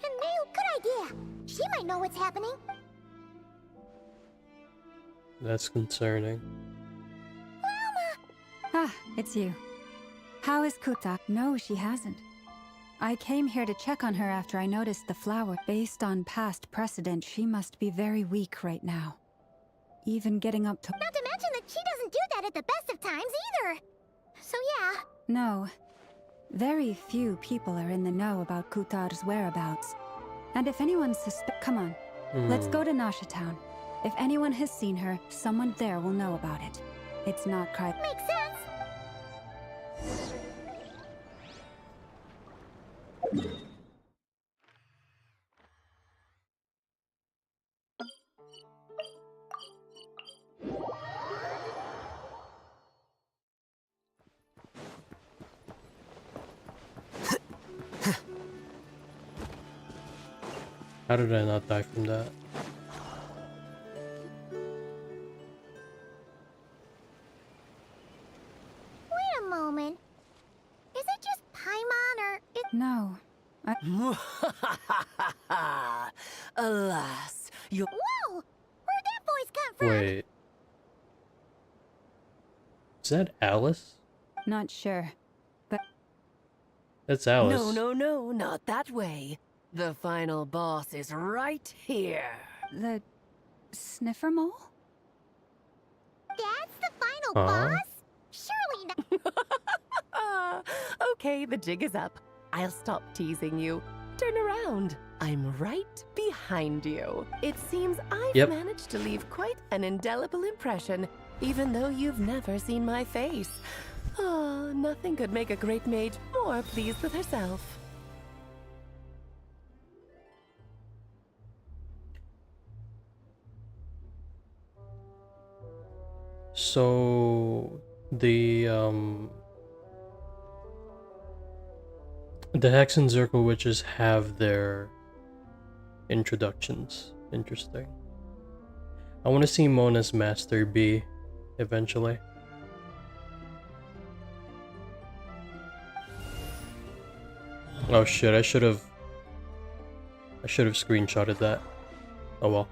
And Nail, good idea. She might know what's happening.
That's concerning.
Ah, it's you. How is Kuta? No, she hasn't. I came here to check on her after I noticed the flower. Based on past precedent, she must be very weak right now. Even getting up to...
Not to mention that she doesn't do that at the best of times either. So yeah.
No. Very few people are in the know about Kutar's whereabouts. And if anyone Come on. Let's go to Nasha Town. If anyone has seen her, someone there will know about it. It's not cry...
Makes sense.
How did I not die from that?
Wait a moment. Is it just Paimon or...
No.
Alas, you...
Whoa! Where'd that voice come from?
Wait. Is that Alice?
Not sure. But...
That's Alice.
No, not that way. The final boss is right here.
The... Sniffer Mole?
That's the final boss? Surely not...
Okay, the jig is up. I'll stop teasing you. Turn around. I'm right behind you. It seems I've managed to leave quite an indelible impression, even though you've never seen my face. Oh, nothing could make a great mage more pleased with herself.
So the Hexen Circle witches have their introductions. Interesting. I want to see Mona's Master B eventually. Oh shit, I should have screenshotted that. Oh well.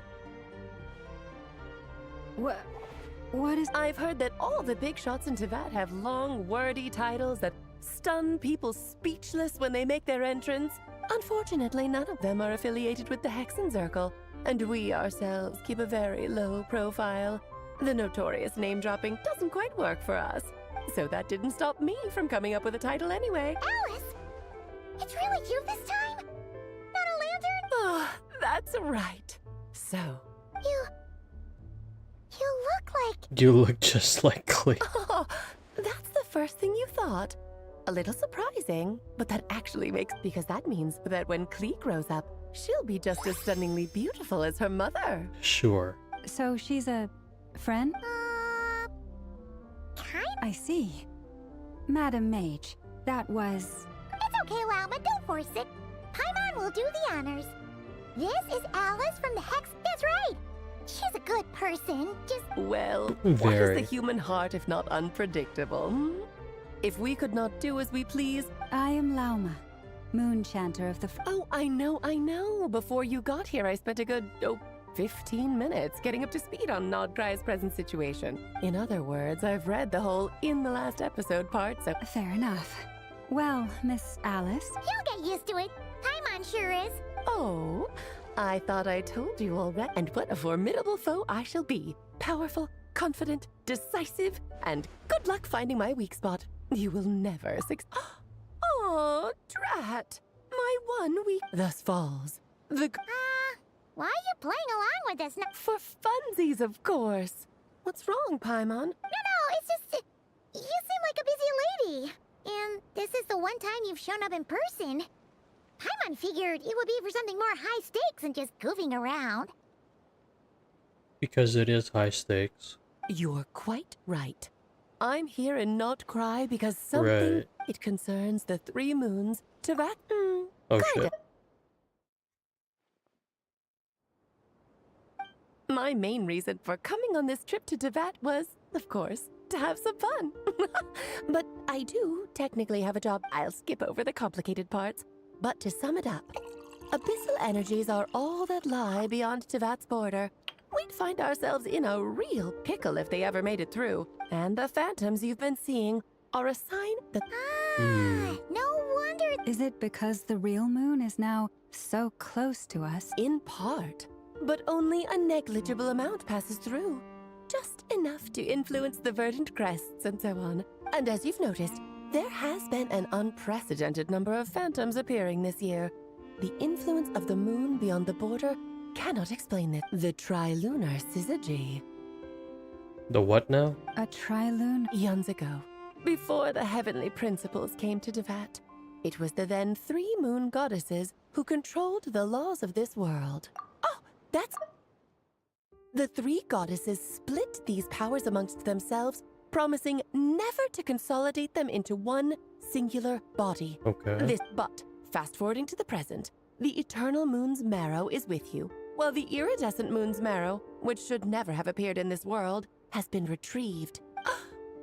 What is...
I've heard that all the big shots in Teyvat have long, wordy titles that stun people speechless when they make their entrance. Unfortunately, none of them are affiliated with the Hexen Circle, and we ourselves keep a very low profile. The notorious name-dropping doesn't quite work for us, so that didn't stop me from coming up with a title anyway.
Alice! It's really you this time? Not a lantern?
Oh, that's right. So...
You look like...
You look just like Klee.
Oh, that's the first thing you thought. A little surprising, but that actually makes... Because that means that when Klee grows up, she'll be just as stunningly beautiful as her mother.
Sure.
So she's a... friend?
Kind?
I see. Madam Mage, that was...
It's okay, Lauma, don't force it. Paimon will do the honors. This is Alice from the Hex... That's right! She's a good person, just...
Well, what is the human heart if not unpredictable? If we could not do as we please...
I am Lauma, Moon Chanter of the...
Oh, I know. Before you got here, I spent a good, 15 minutes getting up to speed on Nodcry's present situation. In other words, I've read the whole in the last episode part, so...
Fair enough. Well, Miss Alice...
You'll get used to it. Paimon sure is.
Oh... I thought I told you all that, and what a formidable foe I shall be. Powerful, confident, decisive, and good luck finding my weak spot. You will never Oh, drat! My one weak... Thus falls.
Why are you playing along with us now?
For funsies, of course. What's wrong, Paimon?
No, it's just... You seem like a busy lady. And this is the one time you've shown up in person. Paimon figured it would be for something more high stakes than just goofing around.
Because it is high stakes.
You're quite right. I'm here in Nodcry because something...
Right.
It concerns the 3 moons, Teyvat...
Oh
kinda.
shit.
My main reason for coming on this trip to Teyvat was, of course, to have some fun. But I do technically have a job. I'll skip over the complicated parts. But to sum it up, abyssal energies are all that lie beyond Tevat's border. We'd find ourselves in a real pickle if they ever made it through. And the phantoms you've been seeing are a sign that...
No wonder.
Is it because the real moon is now so close to us?
In part. But only a negligible amount passes through. Just enough to influence the verdant crests and so on. And as you've noticed, there has been an unprecedented number of phantoms appearing this year. The influence of the moon beyond the border cannot explain it. The trilunar syzygy.
The what now?
A trilune?
Eons ago, before the heavenly principles came to Tevat, it was the then 3 moon goddesses who controlled the laws of this world. Oh, that's... The 3 goddesses split these powers amongst themselves, promising never to consolidate them into one singular body.
Okay.
But, fast-forwarding to the present, the eternal moon's marrow is with you, while the iridescent moon's marrow, which should never have appeared in this world, has been retrieved.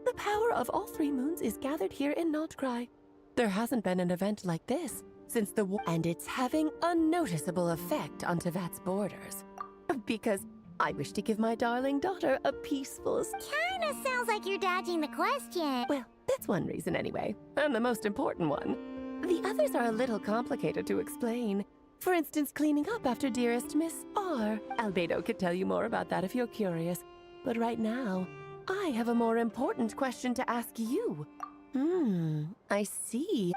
The power of all 3 moons is gathered here in Notcry. There hasn't been an event like this since the war, and it's having a noticeable effect on Tevat's borders. Because I wish to give my darling daughter a peaceful...
Kinda sounds like you're dodging the question.
Well, that's one reason anyway, and the most important one. The others are a little complicated to explain. For instance, cleaning up after dearest Miss R. Albedo could tell you more about that if you're curious. But right now, I have a more important question to ask you. I see.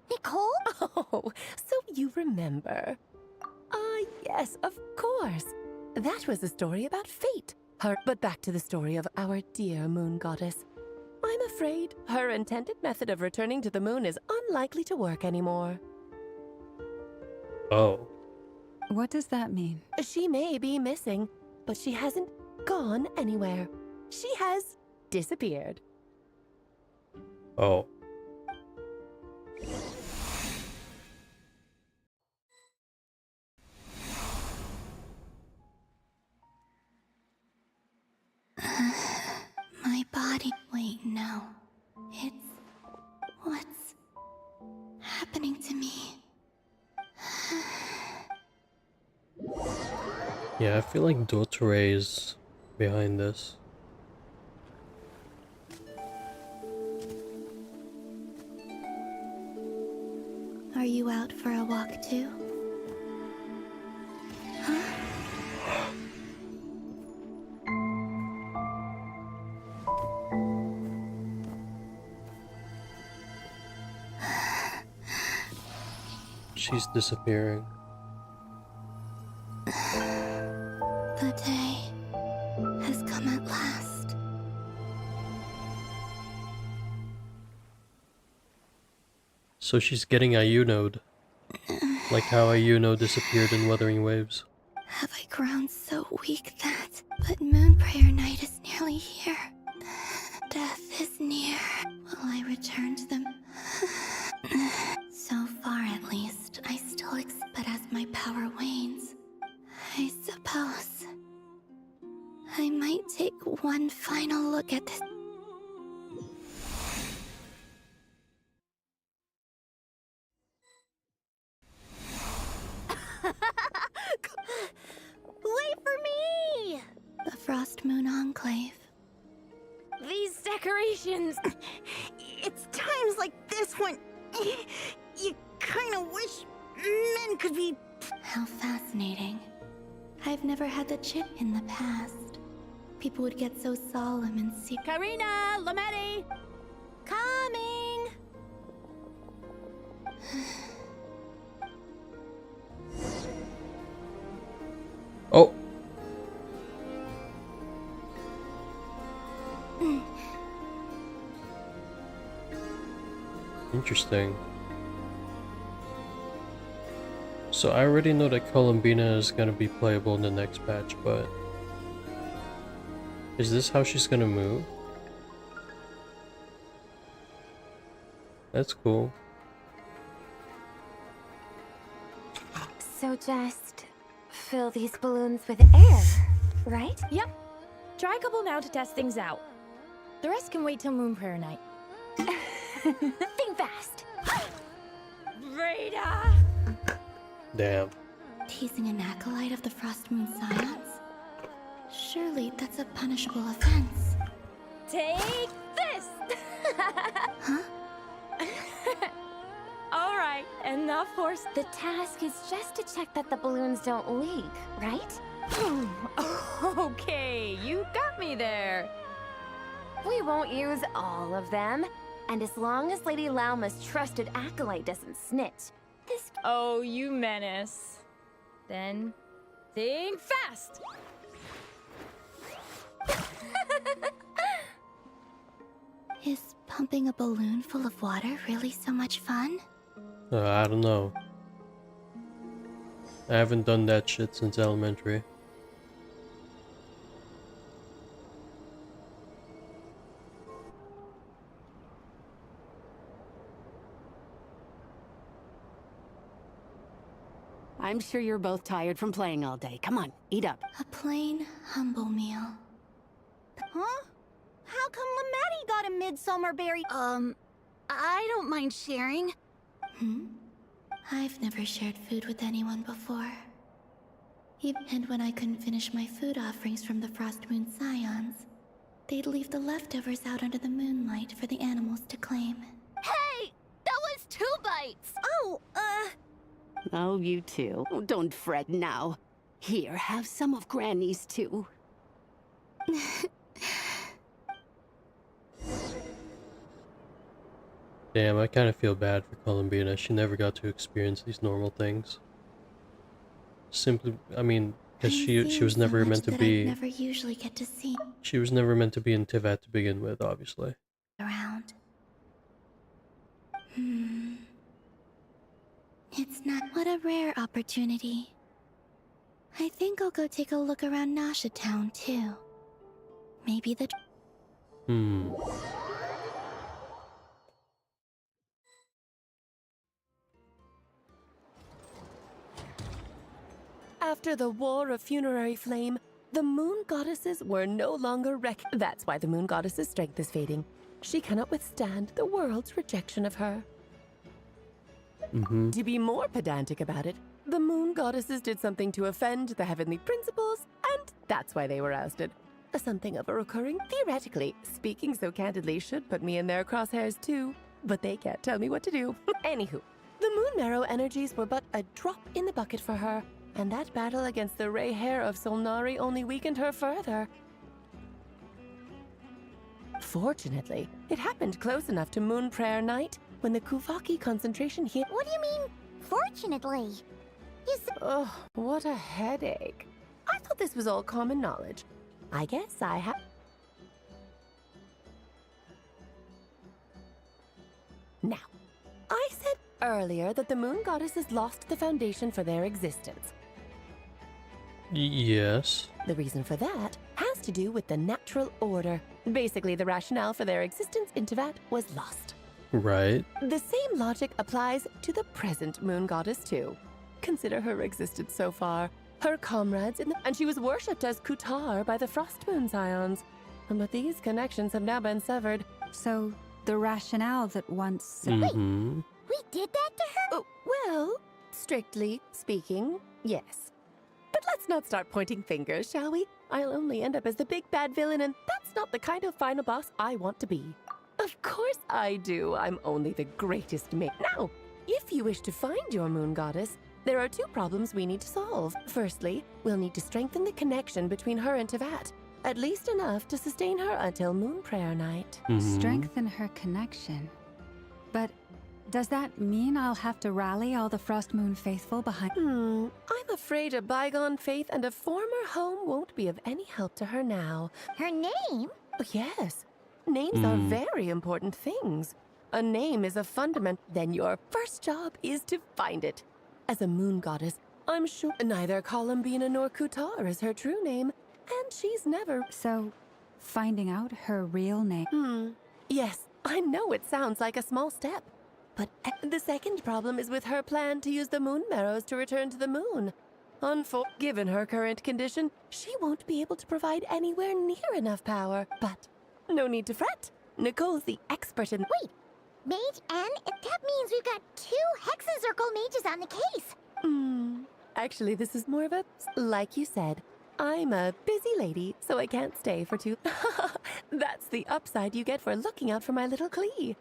Nicole?
Oh, so you remember. Yes, of course. That was the story about fate. But back to the story of our dear moon goddess. I'm afraid her intended method of returning to the moon is unlikely to work anymore.
Oh.
What does that mean?
She may be missing, but she hasn't gone anywhere. She has disappeared.
Oh.
My body. Wait, no. It's... What's happening to me?
Yeah, I feel like Dotore is behind this.
Are you out for a walk too? Huh?
She's disappearing.
The day has come at last.
So she's getting Ayuno'd. Like how Ayuno disappeared in Wuthering Waves.
Have I grown so weak that... But Moon Prayer Night is nearly here. Death is near. Will I return to them? So far at least, I still but as my power wanes, I suppose I might take one final look at this.
Wait for me!
The Frost Moon Enclave.
These decorations! It's times like this when you kind of wish men could be...
How fascinating. I've never had the chip in the past. People would get so solemn and secret.
Karina! Lametti!
Coming!
Oh! Interesting. So I already know that Columbina is gonna be playable in the next patch, but... Is this how she's gonna move? That's cool.
So just fill these balloons with air, right?
Yep. Try a couple now to test things out. The rest can wait till Moon Prayer night.
Think fast.
Rada!
Damn.
Teasing an acolyte of the Frost Moon Scions? Surely that's a punishable offense.
Take this!
Huh?
Alright, enough horse.
The task is just to check that the balloons don't leak, right?
Okay, you got me there.
We won't use all of them. And as long as Lady Lauma's trusted acolyte doesn't snitch, this...
Oh, you menace. Then, think fast!
Is pumping a balloon full of water really so much fun?
I don't know. I haven't done that shit since elementary.
I'm sure you're both tired from playing all day. Come on, eat up.
A plain, humble meal.
Huh? How come Lamatti got a midsummer berry? I don't mind sharing.
I've never shared food with anyone before. And when I couldn't finish my food offerings from the Frost Moon Scions, they'd leave the leftovers out under the moonlight for the animals to claim.
Hey! That was 2 bites!
Oh, you two. Oh, don't fret now. Here, have some of Granny's too.
Damn, I kind of feel bad for Columbina. She never got to experience these normal things. Simply, I mean, because she was never meant to be.
Never usually get to see
She was never meant to be in Tivat to begin with, obviously.
around. It's not what a rare opportunity. I think I'll go take a look around Nasha Town too. Maybe the.
After the War of Funerary Flame, the Moon Goddesses were no longer That's why the Moon Goddess's strength is fading. She cannot withstand the world's rejection of her. To be more pedantic about it, the Moon Goddesses did something to offend the heavenly principles, and that's why they were ousted. Something of a recurring, theoretically, speaking so candidly, should put me in their crosshairs too, but they can't tell me what to do. Anywho, the Moon Marrow energies were but a drop in the bucket for her, and that battle against the Ray Hair of Solnari only weakened her further. Fortunately, it happened close enough to Moon Prayer Night when the Kuvaki concentration hit.
What do you mean, fortunately?
Oh, what a headache. I thought this was all common knowledge. I guess I have. Now, I said earlier that the Moon Goddesses lost the foundation for their existence.
Yes.
The reason for that has to do with the natural order. Basically, the rationale for their existence in Tivat was lost.
Right.
The same logic applies to the present Moon Goddess too. Consider her existence so far. Her comrades and she was worshipped as Kutar by the Frost Moon Scions. But these connections have now been severed.
So, the rationale that once...
Wait, we did that to her?
Oh, well, strictly speaking, yes. But let's not start pointing fingers, shall we? I'll only end up as the big bad villain, and that's not the kind of final boss I want to be. Of course I do. I'm only the greatest mate. Now, if you wish to find your Moon Goddess, there are 2 problems we need to solve. Firstly, we'll need to strengthen the connection between her and Tivat. At least enough to sustain her until Moon Prayer Night.
Strengthen her connection. But does that mean I'll have to rally all the Frost Moon faithful behind?
I'm afraid a bygone faith and a former home won't be of any help to her now.
Her name?
Yes. Names are very important things. A name is a fundament. Then your first job is to find it. As a Moon Goddess, I'm sure neither Columbina nor Kutar is her true name, and she's never...
So, finding out her real name?
Yes, I know it sounds like a small step. But the second problem is with her plan to use the Moon Marrows to return to the moon. Given her current condition, she won't be able to provide anywhere near enough power. But No need to fret. Nicole's the expert in—
Wait, Mage N? That means we've got 2 Hexencircle mages on the case.
Actually, this is more of a— like you said, I'm a busy lady, so I can't stay for too— That's the upside you get for looking out for my little Klee.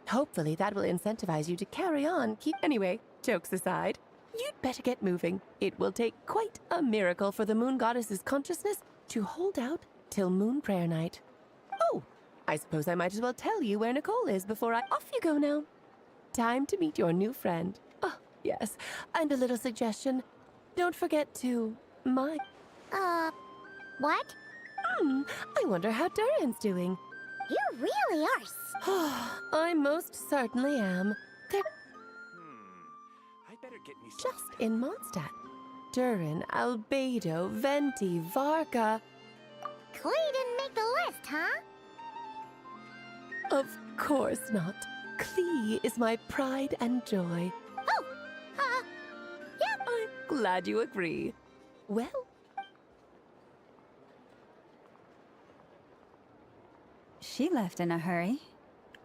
Hopefully that will incentivize you to carry on. Anyway, jokes aside, you'd better get moving. It will take quite a miracle for the moon goddess's consciousness to hold out till moon prayer night. Oh, I suppose I might as well tell you where Nicole is before I— Off you go now. Time to meet your new friend. Oh, yes, and a little suggestion. Don't forget to—
What?
I wonder how Durin's doing.
You really are
I most certainly am. They're
I better get me
just in Mondstadt. Durin, Albedo, Venti, Varka.
Klee didn't make the list, huh?
Of course not. Klee is my pride and joy.
Oh, yeah.
I'm glad you agree. Well,
She left in a hurry.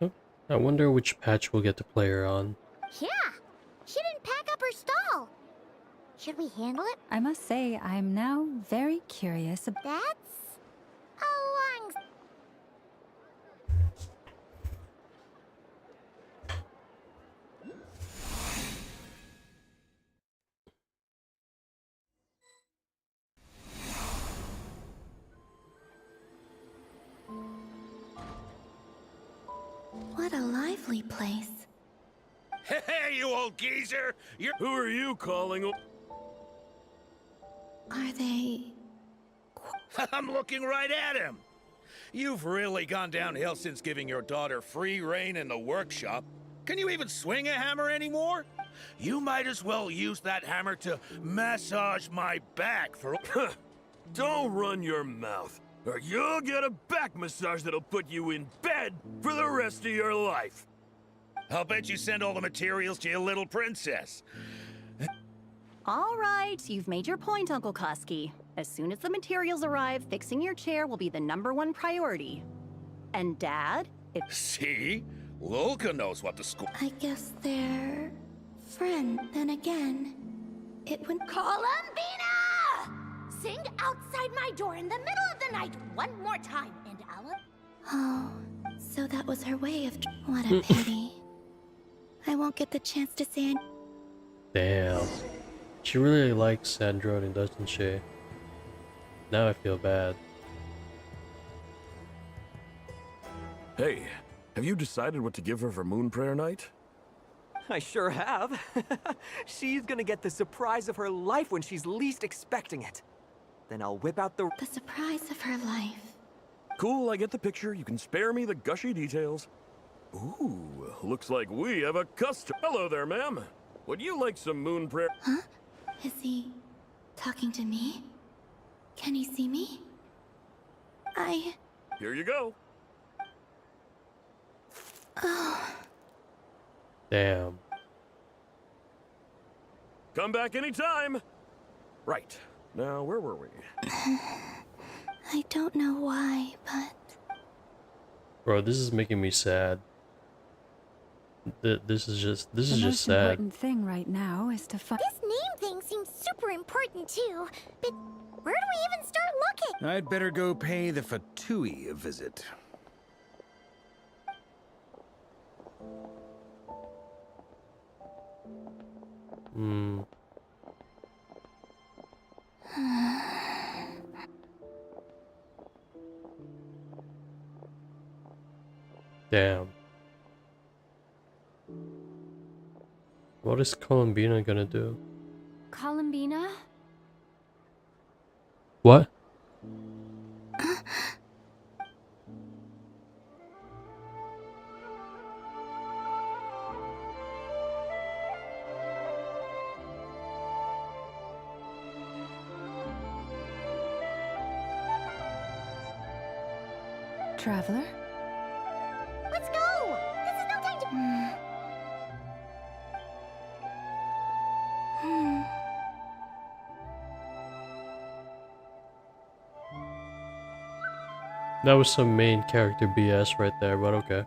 Oh, I wonder which patch we'll get to play her on.
Yeah, she didn't pack up her stall. Should we handle it?
I must say, I'm now very curious about.
That's a long...
What a lively place.
Hey, you old geezer! Who are you calling?
Are they...
I'm looking right at him. You've really gone downhill since giving your daughter free reign in the workshop. Can you even swing a hammer anymore? You might as well use that hammer to massage my back for— Don't run your mouth, or you'll get a back massage that'll put you in bed for the rest of your life. I'll bet you send all the materials to your little princess.
All right, you've made your point, Uncle Koski. As soon as the materials arrive, fixing your chair will be the #1 priority. And Dad, if—
See? Lulka knows what the school—
I guess they're... friend. Then again, it would...
Columbina! Sing outside my door in the middle of the night one more time, and I'll...
Oh, so that was her way of... What a pity. I won't get the chance to say...
Damn. She really likes Sandrone, doesn't she? Now I feel bad.
Hey, have you decided what to give her for Moon Prayer Night?
I sure have. She's gonna get the surprise of her life when she's least expecting it. Then I'll whip out the
surprise of her life.
Cool, I get the picture. You can spare me the gushy details. Ooh, looks like we have a customer. Hello there, ma'am. Would you like some Moon Prayer?
Huh? Is he... talking to me? Can he see me?
Here you go.
Oh...
Damn.
Come back anytime. Right. Now, where were we?
I don't know why, but...
Bro, this is making me sad. This is just
The
sad.
most important thing right now is to find...
This name thing seems super important too, but where do we even start looking?
I'd better go pay the Fatui a visit.
Hmm. Damn. What is Columbina gonna do?
Columbina?
What?
Traveler?
Let's go! This is no time to...
That was some main character BS right there, but okay.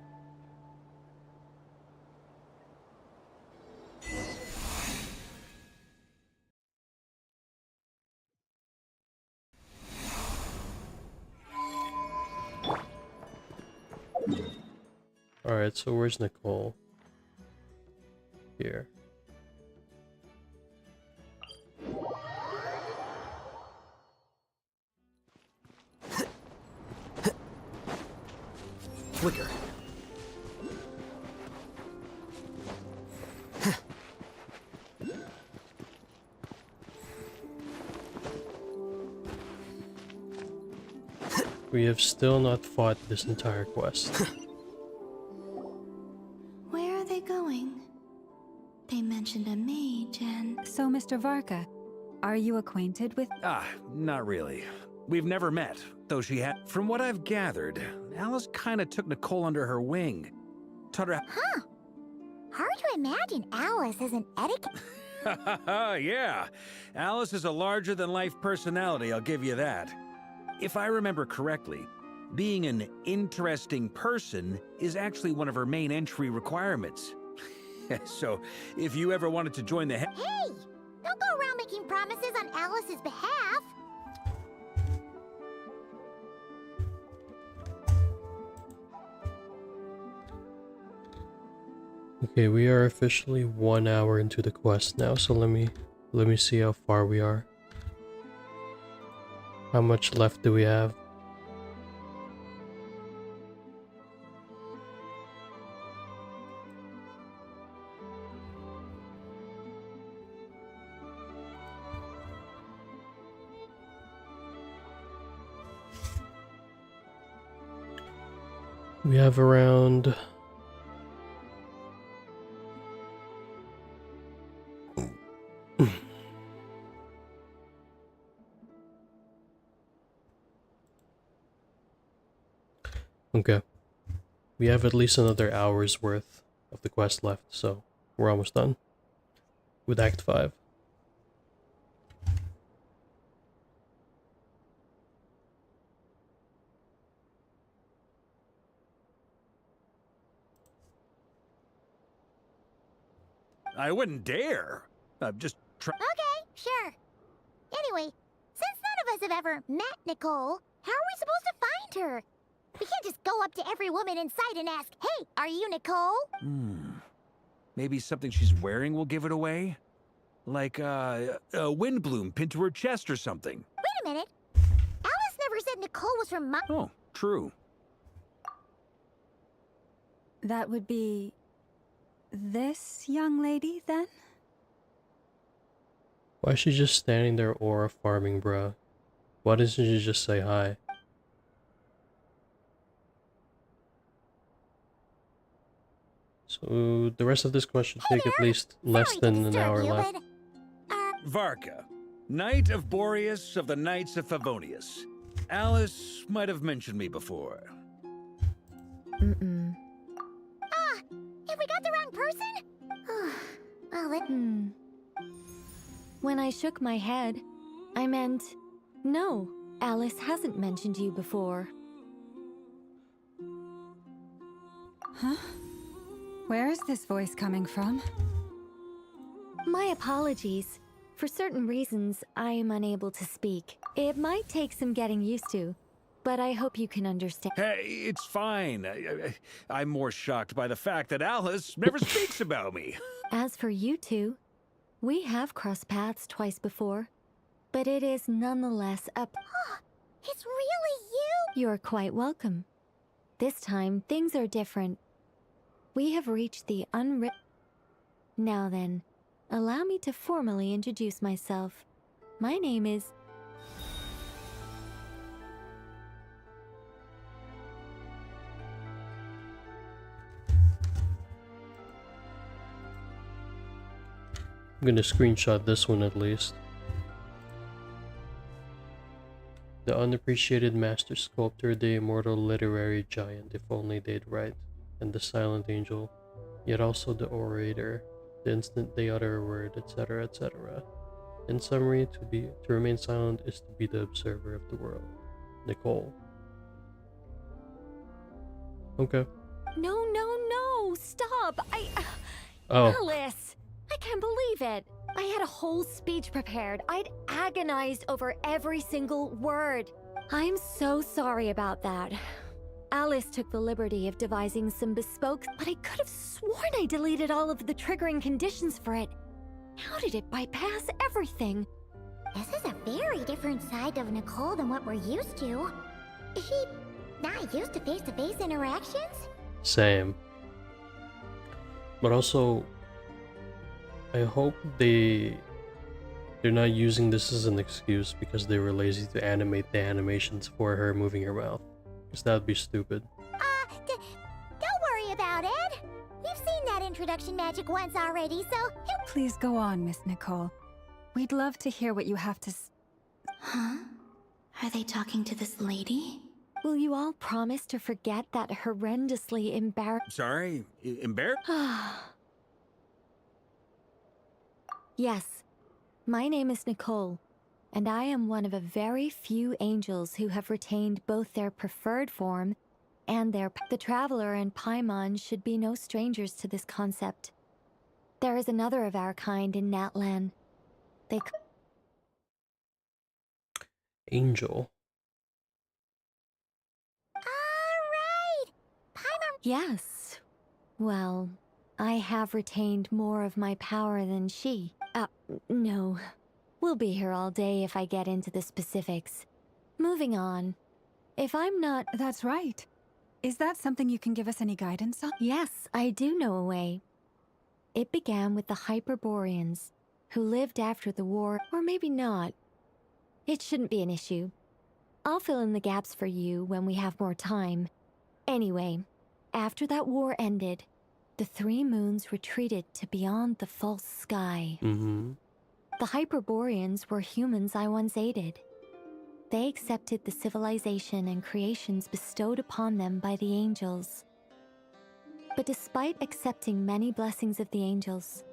Alright, so where's Nicole? Here.
Flicker.
We have still not fought this entire quest.
Where are they going? They mentioned a mage and...
So, Mr. Varka, are you acquainted with...
Not really. We've never met, though she had... From what I've gathered, Alice kinda took Nicole under her wing. Taught her...
Huh. Hard to imagine Alice as an etiquette...
Yeah. Alice is a larger-than-life personality, I'll give you that. If I remember correctly, being an interesting person is actually one of her main entry requirements. So, if you ever wanted to join the...
Hey! Don't go around making promises on Alice's behalf!
Okay, we are officially 1 hour into the quest now, so let me see how far we are. How much left do we have? We have around... Okay. We have at least another hour's worth of the quest left, so we're almost done with Act 5.
I wouldn't dare. I'm just trying...
Okay, sure. Anyway, since none of us have ever met Nicole, how are we supposed to find her? We can't just go up to every woman in sight and ask, hey, are you Nicole?
Maybe something she's wearing will give it away? Like, a wind bloom pinned to her chest or something.
Wait a minute. Alice never said Nicole was from my...
Oh, true.
That would be... this young lady, then?
Why is she just standing there aura farming, bruh? Why doesn't she just say hi? So the rest of this quest should take at least less than an hour left.
Varka, Knight of Boreas of the Knights of Favonius. Alice might have mentioned me before.
Have we got the wrong person? Well, it...
When I shook my head, I meant, no, Alice hasn't mentioned you before.
Huh? Where is this voice coming from?
My apologies. For certain reasons, I am unable to speak. It might take some getting used to, but I hope you can understand.
Hey, it's fine. I'm more shocked by the fact that Alice never speaks about me.
As for you two, we have crossed paths twice before, but it is nonetheless a...
It's really you?
You're quite welcome. This time, things are different. We have reached the unwritten... Now then, allow me to formally introduce myself. My name is...
I'm gonna screenshot this one at least. The unappreciated master sculptor, the immortal literary giant, if only they'd write, and the silent angel, yet also the orator, the instant they utter a word, etc., etc. In summary, to remain silent is to be the observer of the world. Nicole. Okay.
No, stop!
Oh.
Alice! I can't believe it! I had a whole speech prepared. I'd agonized over every single word. I'm so sorry about that. Alice took the liberty of devising some bespoke, but I could have sworn I deleted all of the triggering conditions for it. How did it bypass everything?
This is a very different side of Nicole than what we're used to. Is she not used to face-to-face interactions?
Same. But also, I hope they're not using this as an excuse because they were lazy to animate the animations for her moving her mouth. Because that would be stupid.
Don't worry about it. We've seen that introduction magic once already, so...
Please go on, Miss Nicole. We'd love to hear what you have to
Huh? Are they talking to this lady?
Will you all promise to forget that horrendously
Sorry? Embarrassed?
Yes. My name is Nicole, and I am one of a very few angels who have retained both their preferred form and the Traveler and Paimon should be no strangers to this concept. There is another of our kind in Natlan.
Angel.
Yes. Well, I have retained more of my power than she. No. We'll be here all day if I get into the specifics. Moving on. If I'm not...
That's right. Is that something you can give us any guidance on?
Yes, I do know a way. It began with the Hyperboreans, who lived after the war, or maybe not. It shouldn't be an issue. I'll fill in the gaps for you when we have more time. Anyway, after that war ended, the three moons retreated to beyond the false sky.
Mm-hmm.
The Hyperboreans were humans I once aided. They accepted the civilization and creations bestowed upon them by the angels. But despite accepting many blessings of the angels,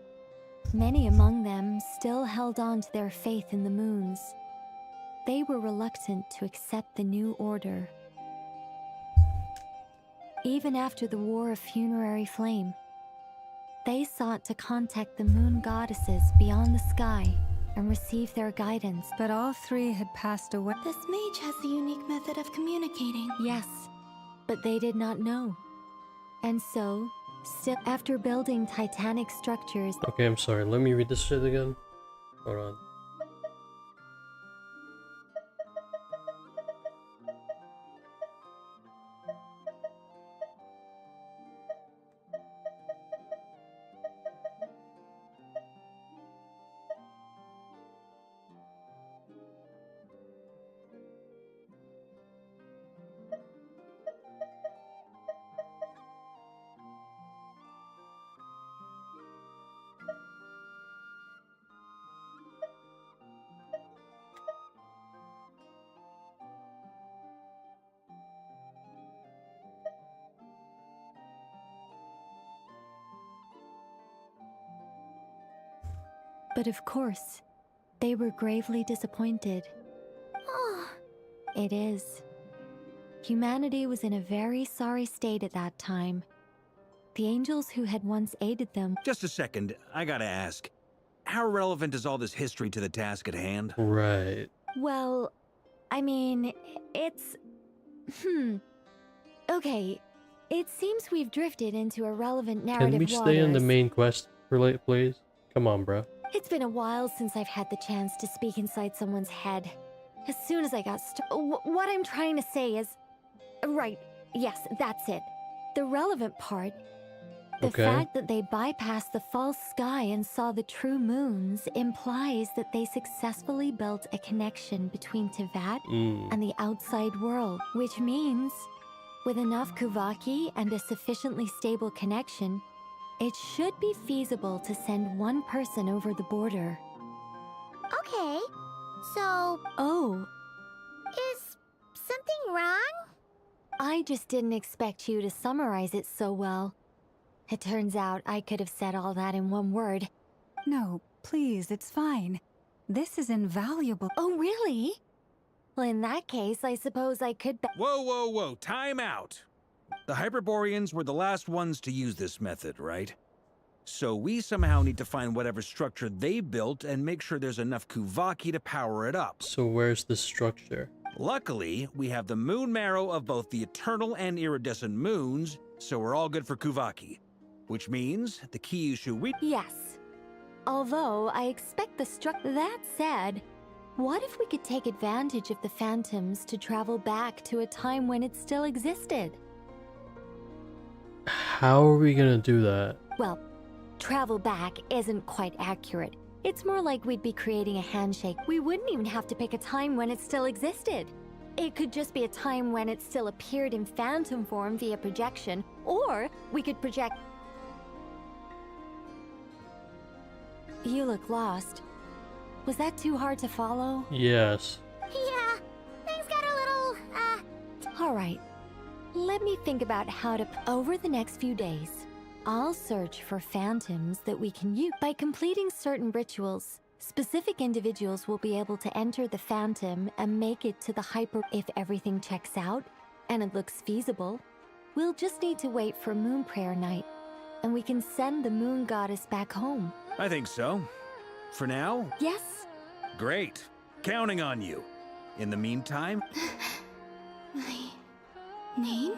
many among them still held on to their faith in the moons. They were reluctant to accept the new order. Even after the War of Funerary Flame, they sought to contact the moon goddesses beyond the sky and receive their guidance.
But all three had passed away.
This mage has a unique method of communicating.
Yes, but they did not know. And so, still after building titanic structures...
Okay, I'm sorry. Let me read this shit again. Hold on.
But of course, they were gravely disappointed. It is. Humanity was in a very sorry state at that time. The angels who had once aided them...
Just a second, I gotta ask. How relevant is all this history to the task at hand?
Right.
Well, I mean, it's... Okay, it seems we've drifted into a relevant narrative
Can we stay on the
waters.
main quest for late, please? Come on, bro.
It's been a while since I've had the chance to speak inside someone's head. As soon as I got what I'm trying to say is... Right, yes, that's it. The relevant part... The fact that they bypassed the false sky and saw the true moons implies that they successfully built a connection between Tevat and the outside world. Which means, with enough Kuvaki and a sufficiently stable connection, it should be feasible to send one person over the border.
Okay, so...
Oh.
Is something wrong?
I just didn't expect you to summarize it so well. It turns out I could have said all that in one word.
No, please, it's fine. This is invaluable.
Oh, really? Well, in that case, I suppose I could
Whoa, time out! The Hyperboreans were the last ones to use this method, right? So we somehow need to find whatever structure they built and make sure there's enough Kuvaki to power it up.
So where's the structure?
Luckily, we have the moon marrow of both the eternal and iridescent moons, so we're all good for Kuvaki. Which means the key issue we—
Yes. Although I expect the That said, what if we could take advantage of the phantoms to travel back to a time when it still existed?
How are we gonna do that?
Well, travel back isn't quite accurate. It's more like we'd be creating a handshake. We wouldn't even have to pick a time when it still existed. It could just be a time when it still appeared in phantom form via projection, or we could project— You look lost. Was that too hard to follow?
Yes.
Yeah, things got a little,
All right. Let me think about how to— Over the next few days, I'll search for phantoms that we can use. By completing certain rituals, specific individuals will be able to enter the phantom and make it to the hyper— If everything checks out, and it looks feasible, we'll just need to wait for Moon Prayer Night, and we can send the Moon Goddess back home.
I think so. For now?
Yes?
Great. Counting on you. In the meantime—
My name?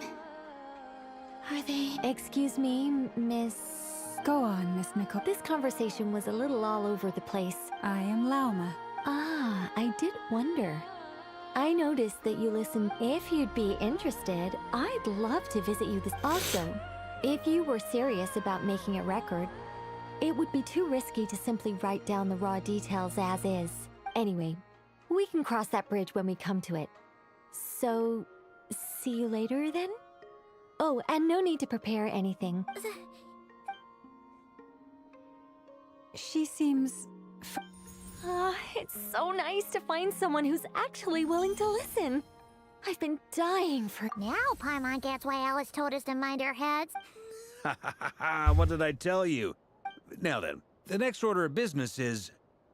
Are they—
Excuse me, Miss—
Go on, Miss Nicole.
This conversation was a little all over the place.
I am Lauma.
Ah, I did wonder. I noticed that you listen. If you'd be interested, I'd love to visit you this. Also, if you were serious about making a record, it would be too risky to simply write down the raw details as is. Anyway, we can cross that bridge when we come to it. So, see you later then? Oh, and no need to prepare anything.
She seems...
It's so nice to find someone who's actually willing to listen. I've been dying for—
Now Paimon gets why Alice told us to mind our heads.
Ha ha ha ha, what did I tell you? Now then, the next order of business is,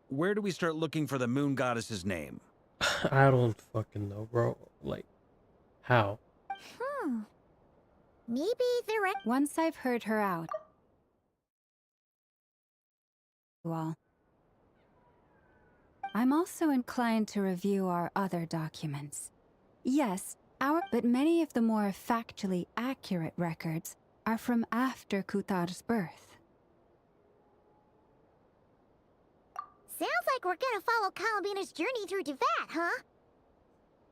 where do we start looking for the moon goddess's name?
I don't fucking know, bro. Like, how?
Maybe they're at—
Once I've heard her out. Well, I'm also inclined to review our other documents. Yes, but many of the more factually accurate records are from after Kutar's birth.
Sounds like we're gonna follow Columbina's journey through Devat, huh?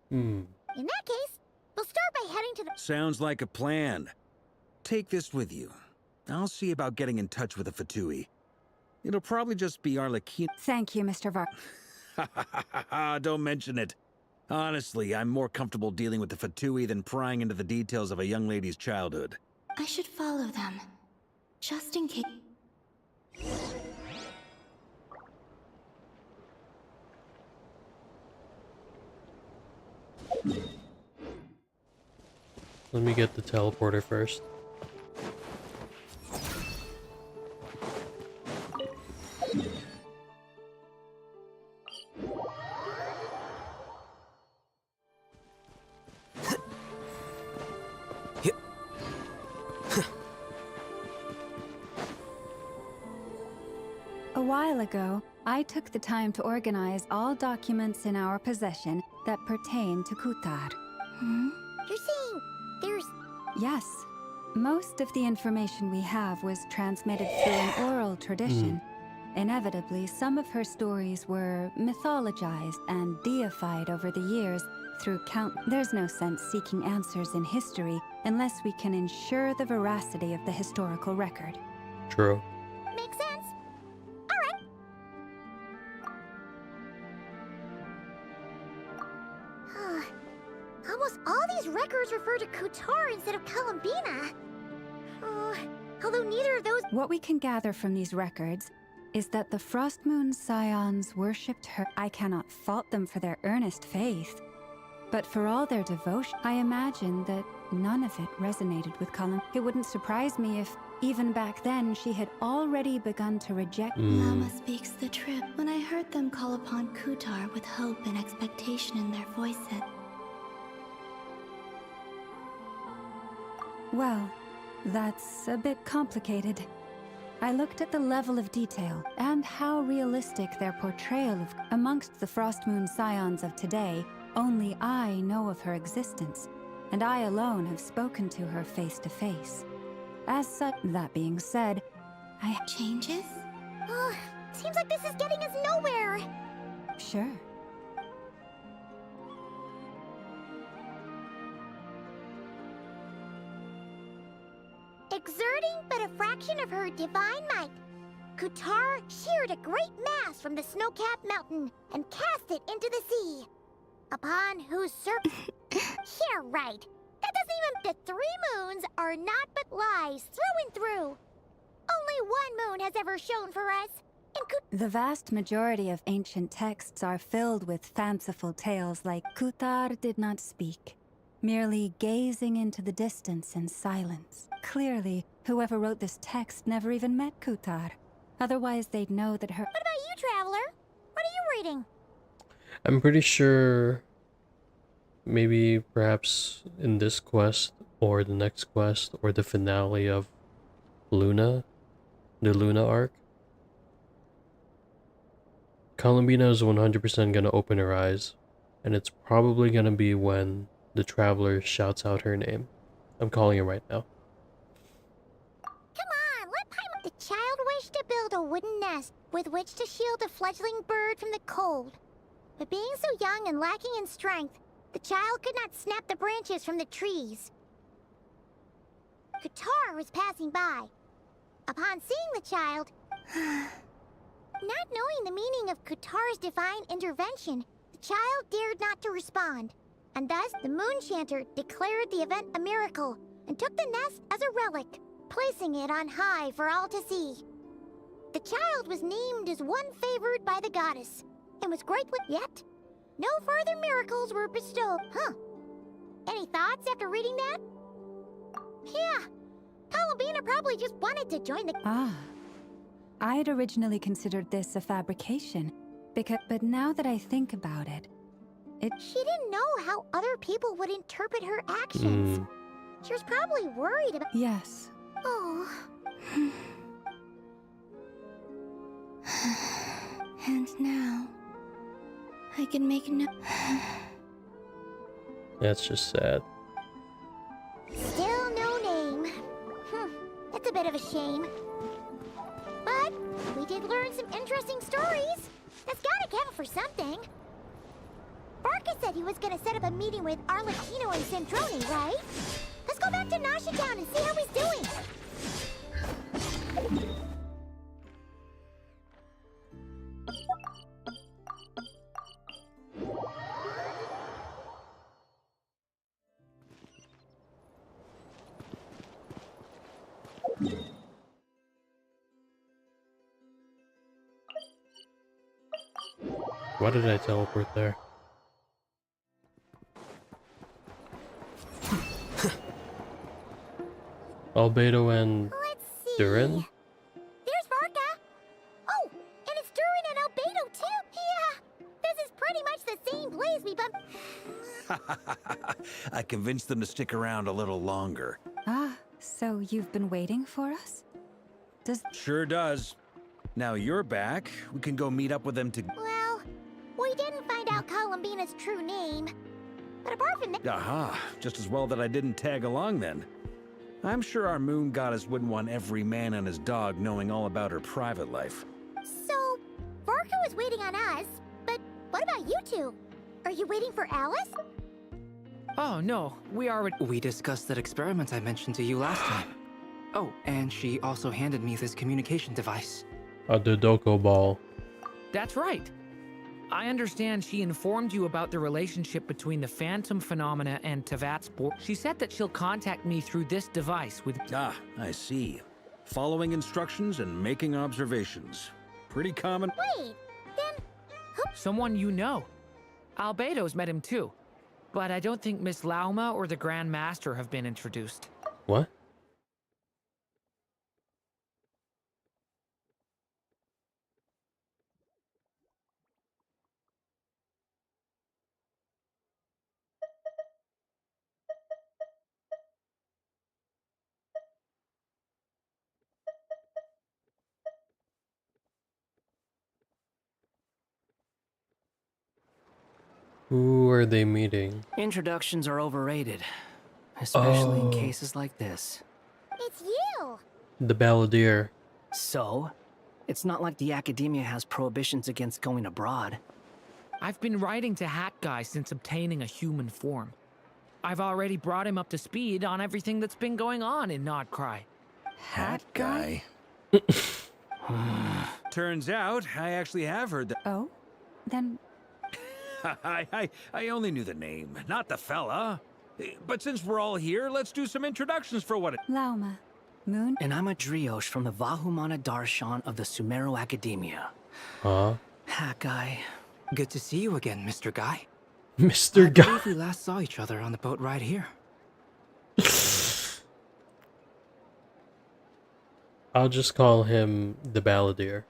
Hmm.
In that case, we'll start by heading to the—
Sounds like a plan. Take this with you. I'll see about getting in touch with the Fatui. It'll probably just be Arlecchino.
Thank you, Mr. Var.
Don't mention it. Honestly, I'm more comfortable dealing with the Fatui than prying into the details of a young lady's childhood.
I should follow them. Just in case.
Let me get the teleporter first.
A while ago, I took the time to organize all documents in our possession that pertain to Kutar.
You're saying there's—
Yes. Most of the information we have was transmitted through an oral tradition. Inevitably, some of her stories were mythologized and deified over the years through There's no sense seeking answers in history unless we can ensure the veracity of the historical record.
True.
Makes sense. Alright. Almost all these records refer to Kutar instead of Columbina. Although neither of those—
What we can gather from these records is that the Frost Moon Scions worshipped her. I cannot fault them for their earnest faith, but for all their devotion, I imagine that none of it resonated with Colin. It wouldn't surprise me if, even back then, she had already begun to reject—
Lama speaks the truth. When I heard them call upon Kutar with hope and expectation in their voices.
Well, that's a bit complicated. I looked at the level of detail and how realistic their portrayal of amongst the Frostmoon Scions of today. Only I know of her existence, and I alone have spoken to her face to face. As such, that being said, I...
Changes?
Oh, seems like this is getting us nowhere.
Sure.
Exerting but a fraction of her divine might, Kutar sheared a great mass from the snow-capped mountain and cast it into the sea. Upon whose Yeah, right. That doesn't even... The 3 moons are not but lies through and through. Only one moon has ever shone for us, and
The vast majority of ancient texts are filled with fanciful tales like Kutar did not speak, merely gazing into the distance in silence. Clearly, whoever wrote this text never even met Kutar. Otherwise, they'd know that her...
What about you, Traveler? What are you reading?
I'm pretty sure maybe perhaps in this quest or the next quest or the finale of Luna, the Luna arc, Columbina is 100% gonna open her eyes, and it's probably gonna be when the Traveler shouts out her name. I'm calling it right now.
Come on, let Paimon... The child wished to build a wooden nest with which to shield a fledgling bird from the cold. But being so young and lacking in strength, the child could not snap the branches from the trees. Kutar was passing by. Upon seeing the child, not knowing the meaning of Kutar's divine intervention, the child dared not to respond. And thus, the Moonchanter declared the event a miracle and took the nest as a relic, placing it on high for all to see. The child was named as one favored by the goddess, and was greatly... Yet, no further miracles were bestowed. Huh. Any thoughts after reading that? Yeah. Columbina probably just wanted to join the...
Ah. I'd originally considered this a fabrication, but now that I think about it,
She didn't know how other people would interpret her actions. She was probably worried about...
Yes.
Oh.
And now, I can make no...
That's just sad.
Still no name. That's a bit of a shame. But we did learn some interesting stories. That's gotta count for something. Barca said he was gonna set up a meeting with Arlecchino and Centrone, right? Let's go back to Nasha Town and see how he's doing.
Why did I teleport there? Albedo and Durin?
There's Barca. Oh, and it's Durin and Albedo too. Yeah, this is pretty much the same place we bumped.
I convinced them to stick around a little longer.
Ah, so you've been waiting for us?
Sure does. Now you're back. We can go meet up with them to...
Well, we didn't find out Columbina's true name. But apart from that...
Aha, just as well that I didn't tag along then. I'm sure our moon goddess wouldn't want every man and his dog knowing all about her private life.
So, Barca was waiting on us, but what about you two? Are you waiting for Alice?
Oh, no, we discussed that experiment I mentioned to you last time. Oh, and she also handed me this communication device.
A Dodoko ball.
That's right. I understand she informed you about the relationship between the Phantom Phenomena and Tevat's board. She said that she'll contact me through this device with...
Ah, I see. Following instructions and making observations. Pretty common...
Wait, then...
Someone you know. Albedo's met him too. But I don't think Miss Lauma or the Grand Master have been introduced.
What? Who are they meeting?
Introductions are overrated, especially in
Oh.
cases like this.
It's you!
The Balladeer.
So? It's not like the academia has prohibitions against going abroad.
I've been writing to Hat Guy since obtaining a human form. I've already brought him up to speed on everything that's been going on in Nodcry.
Hat guy? Turns out, I actually have heard that.
Oh? Then
I only knew the name, not the fella. But since we're all here, let's do some introductions for what it...
Lauma. Moon?
And I'm a Driosh from the Vahumana Darshan of the Sumeru Academia.
Huh?
Hat Guy. Good to see you again, Mr. Guy.
Mr.
I
Guy.
believe we last saw each other on the boat right here.
I'll just call him the Balladeer.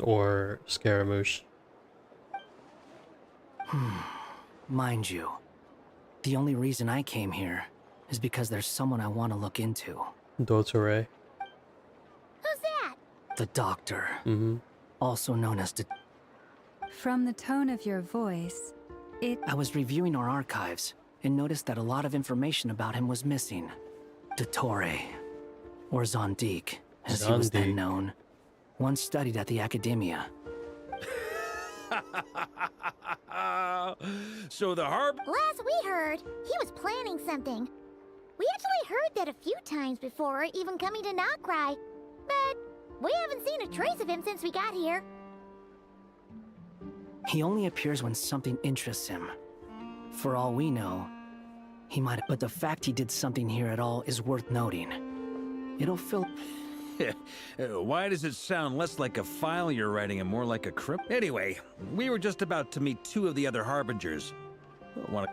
Or Scaramouche.
Mind you, the only reason I came here is because there's someone I want to look into.
Dotore.
Who's that?
The Doctor.
Mm-hmm.
Also known as
From the tone of your voice,
I was reviewing our archives and noticed that a lot of information about him was missing. Dottore, or Zondique, as he was then
Zondique.
known, once studied at the Academia.
So the harp...
Last we heard, he was planning something. We actually heard that a few times before, even coming to Nodcry. But we haven't seen a trace of him since we got here.
He only appears when something interests him. For all we know, he might. But the fact he did something here at all is worth noting. It'll fill.
Why does it sound less like a file you're writing and more like a crypt? Anyway, we were just about to meet two of the other Harbingers.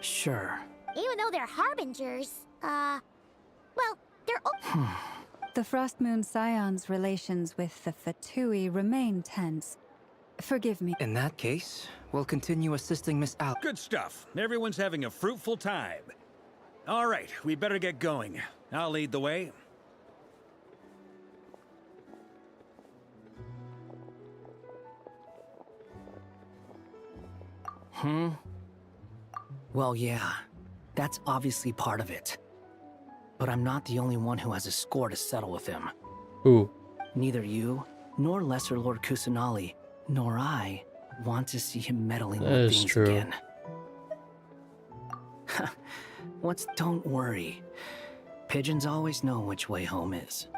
Sure.
Even though they're harbingers, well, they're
the Frost Moon Scion's relations with the Fatui remain tense. Forgive me.
In that case, we'll continue assisting Miss Al.
Good stuff. Everyone's having a fruitful time. All right, we better get going. I'll lead the way.
Well, yeah. That's obviously part of it. But I'm not the only one who has a score to settle with him.
Who?
Neither you, nor Lesser Lord Kusanali, nor I want to see him meddling
That
with
is
things
true.
again. Don't worry. Pigeons always know which way home is.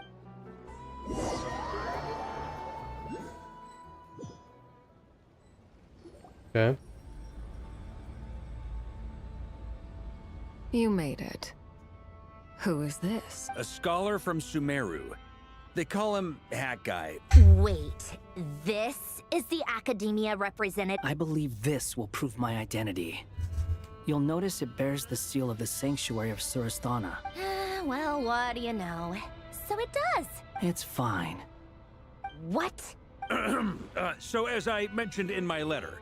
Okay.
You made it. Who is this?
A scholar from Sumeru. They call him Hat Guy.
Wait, this is the Academia represented?
I believe this will prove my identity. You'll notice it bears the seal of the Sanctuary of Surasthana.
Well, what do you know? So it does.
It's fine.
What?
So as I mentioned in my letter,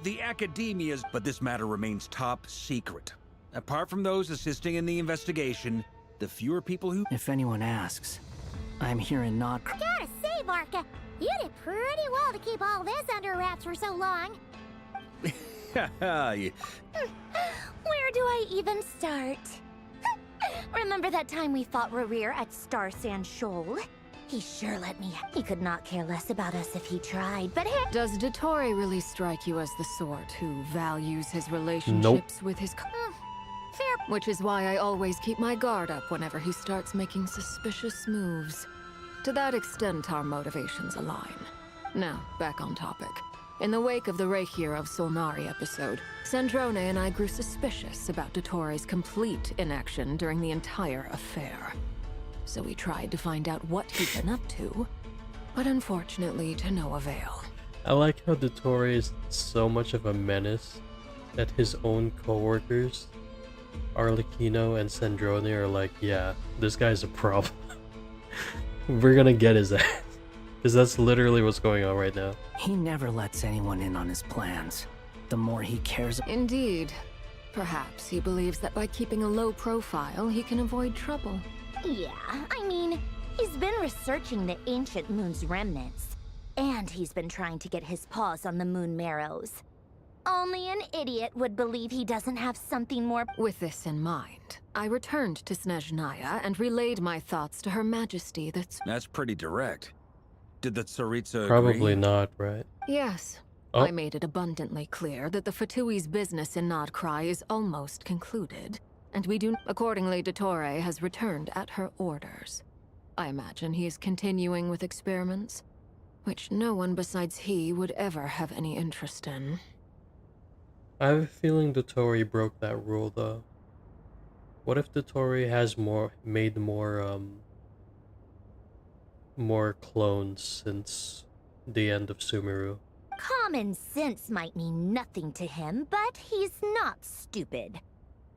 the Academia's, but this matter remains top secret. Apart from those assisting in the investigation, the fewer people who...
If anyone asks, I'm here in Nodcry.
Gotta say, Barca, you did pretty well to keep all this under wraps for so long.
Where do I even start? Remember that time we fought Rerir at Star Sand Shoal? He sure let me. He could not care less about us if he tried, but hey.
Does Dottore really strike you as the sort who values his relationships with his...
Fair.
Which is why I always keep my guard up whenever he starts making suspicious moves. To that extent, our motivations align. Now, back on topic. In the wake of the Reikir of Solnari episode, Sandrone and I grew suspicious about Dottore's complete inaction during the entire affair. So we tried to find out what he'd been up to, but unfortunately to no avail.
I like how Dottore is so much of a menace that his own co-workers, Arlecchino and Sandrone, are like, yeah, this guy's a problem. We're gonna get his ass. Because that's literally what's going on right now.
He never lets anyone in on his plans. The more he cares...
Indeed. Perhaps he believes that by keeping a low profile, he can avoid trouble.
Yeah, I mean, he's been researching the ancient moon's remnants. And he's been trying to get his paws on the moon marrows. Only an idiot would believe he doesn't have something more.
With this in mind, I returned to Snezhnaya and relayed my thoughts to Her Majesty
That's pretty direct. Did the Tsaritsa
Probably
agree?
not, right?
Yes.
Oh.
I made it abundantly clear that the Fatui's business in Nodcry is almost concluded, and we do. Accordingly, Dottore has returned at her orders. I imagine he is continuing with experiments, which no one besides he would ever have any interest in.
I have a feeling Dottore broke that rule, though. What if Dottore has made more clones since the end of Sumeru?
Common sense might mean nothing to him, but he's not stupid.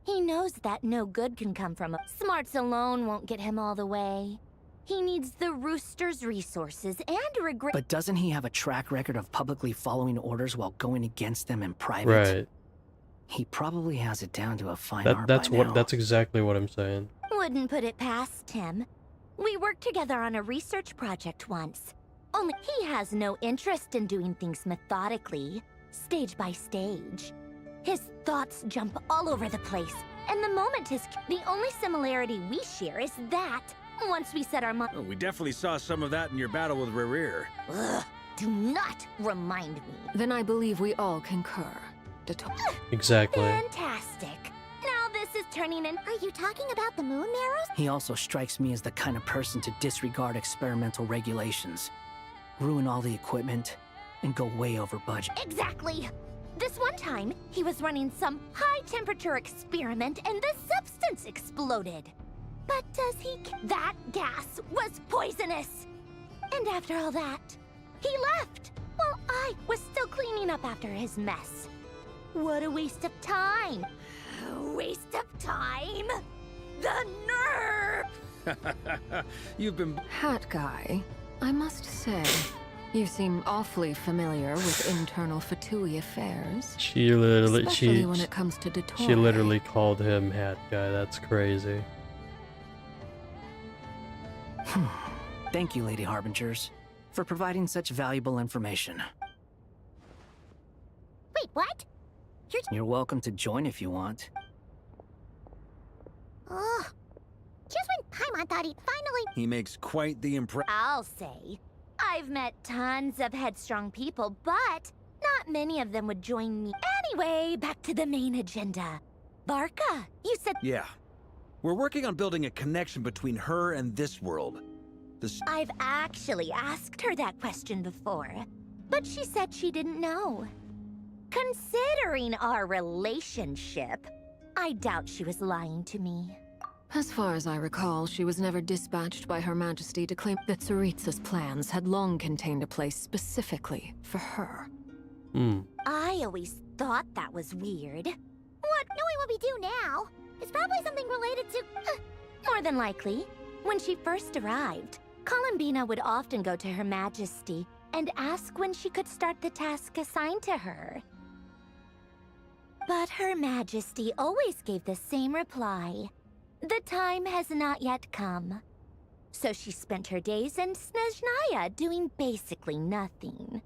He knows that no good can come from him. Smarts alone won't get him all the way. He needs the Rooster's resources and regret.
But doesn't he have a track record of publicly following orders while going against them in private?
Right.
He probably has it down to a fine art by now.
That's exactly what I'm saying.
Wouldn't put it past him. We worked together on a research project once. Only he has no interest in doing things methodically, stage by stage. His thoughts jump all over the place, and the moment the only similarity we share is that once we set our mind.
Oh, we definitely saw some of that in your battle with Rerir.
Ugh, do not remind me.
Then I believe we all concur.
Exactly.
Fantastic. Now this is turning in.
Are you talking about the moon marrows?
He also strikes me as the kind of person to disregard experimental regulations, ruin all the equipment, and go way over budget.
Exactly. This one time, he was running some high-temperature experiment and the substance exploded. But does he... That gas was poisonous. And after all that, he left while I was still cleaning up after his mess. What a waste of time. Waste of time? The nerve!
You've been...
Hat guy, I must say, you seem awfully familiar with internal Fatui affairs. Especially when it comes to Dottore.
She literally called him Hat Guy. That's crazy.
Thank you, Lady Harbingers, for providing such valuable information.
Wait, what?
You're welcome to join if you want.
Ugh. Just when Paimon thought he'd finally...
He makes quite the impression.
I'll say. I've met tons of headstrong people, but not many of them would join me. Anyway, back to the main agenda. Barca, you said...
Yeah. We're working on building a connection between her and this world.
I've actually asked her that question before, but she said she didn't know. Considering our relationship, I doubt she was lying to me.
As far as I recall, she was never dispatched by Her Majesty to claim that Tsaritsa's plans had long contained a place specifically for her.
I always thought that was weird.
What? Knowing what we do now, it's probably something related to...
More than likely. When she first arrived, Columbina would often go to Her Majesty and ask when she could start the task assigned to her. But Her Majesty always gave the same reply. The time has not yet come. So she spent her days in Snezhnaya doing basically nothing.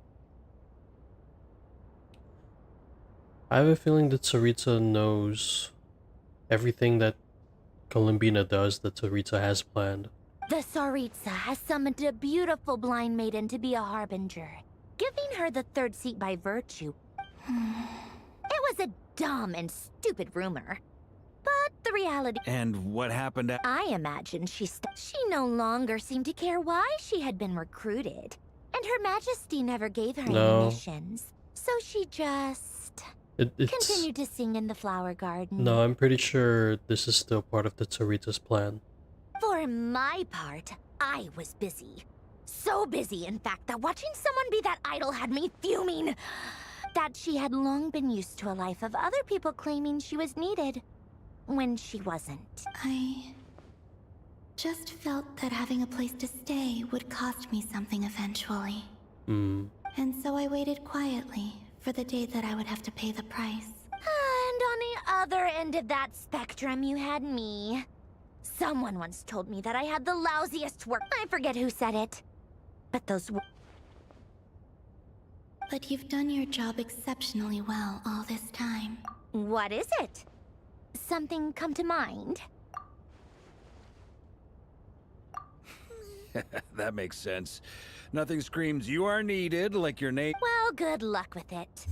I have a feeling that Tsaritsa knows everything that Columbina does that Tsaritsa has planned.
The Tsaritsa has summoned a beautiful blind maiden to be a harbinger, giving her the third seat by virtue. It was a dumb and stupid rumor. But the reality...
And what happened
I imagine she no longer seemed to care why she had been recruited. And Her Majesty never gave her any missions. So she just... continued to sing in the flower garden.
No, I'm pretty sure this is still part of the Tsaritsa's plan.
For my part, I was busy. So busy, in fact, that watching someone be that idol had me fuming. That she had long been used to a life of other people claiming she was needed, when she wasn't.
I just felt that having a place to stay would cost me something eventually. And so I waited quietly for the day that I would have to pay the price.
And on the other end of that spectrum, you had me. Someone once told me that I had the lousiest work. I forget who said it. But those
But you've done your job exceptionally well all this time.
What is it? Something come to mind?
That makes sense. Nothing screams you are needed like your name.
Well, good luck with it.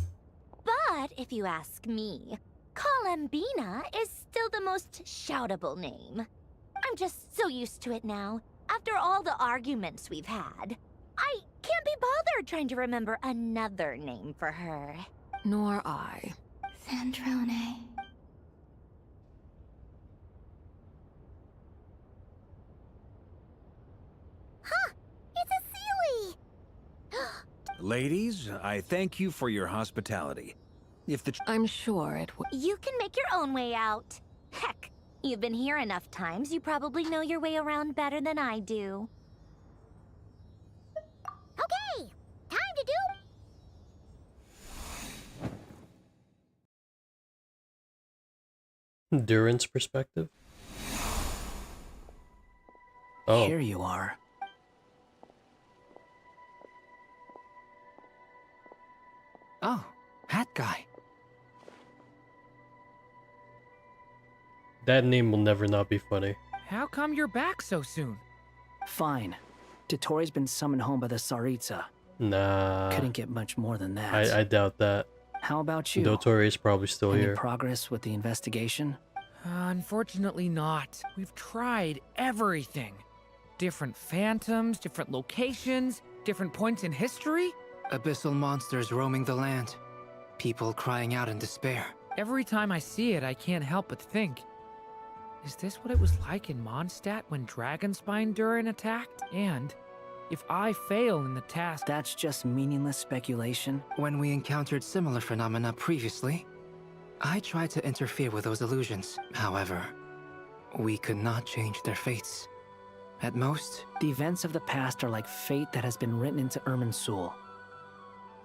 But if you ask me, Colambina is still the most shoutable name. I'm just so used to it now, after all the arguments we've had. I can't be bothered trying to remember another name for her.
Nor I.
Sandrone.
Huh! It's a Sealy!
Ladies, I thank you for your hospitality. If the
I'm sure it would.
You can make your own way out. Heck, you've been here enough times, you probably know your way around better than I do.
Okay! Time to do...
Duran's perspective? Oh.
Here you are.
Oh, Hat Guy.
That name will never not be funny.
How come you're back so soon?
Fine. Dotori's been summoned home by the Tsaritsa.
Nah.
Couldn't get much more than that.
I doubt that.
How about you?
Dotori is probably still
Any
here.
progress with the investigation?
Unfortunately not. We've tried everything. Different phantoms, different locations, different points in history.
Abyssal monsters roaming the land. People crying out in despair.
Every time I see it, I can't help but think. Is this what it was like in Mondstadt when Dragonspine Durin attacked? And if I fail in the task...
That's just meaningless speculation.
When we encountered similar phenomena previously, I tried to interfere with those illusions. However, we could not change their fates. At most...
The events of the past are like fate that has been written into Irminsul.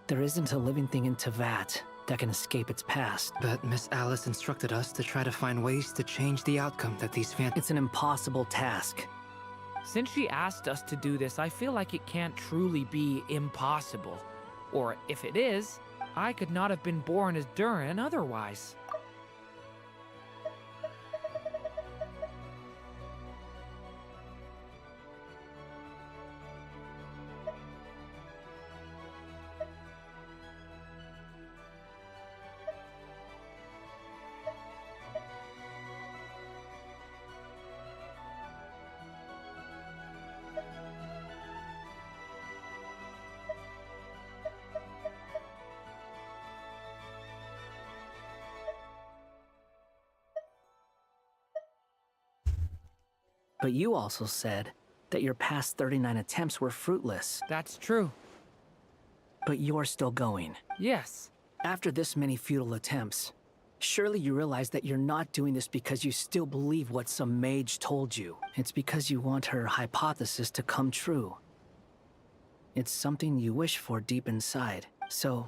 There isn't a living thing in Teyvat that can escape its past.
But Miss Alice instructed us to try to find ways to change the outcome that these phantoms...
It's an impossible task.
Since she asked us to do this, I feel like it can't truly be impossible. Or if it is, I could not have been born as Durin otherwise.
But you also said that your past 39 attempts were fruitless.
That's true.
But you're still going.
Yes.
After this many futile attempts, surely you realize that you're not doing this because you still believe what some mage told you. It's because you want her hypothesis to come true. It's something you wish for deep inside. So,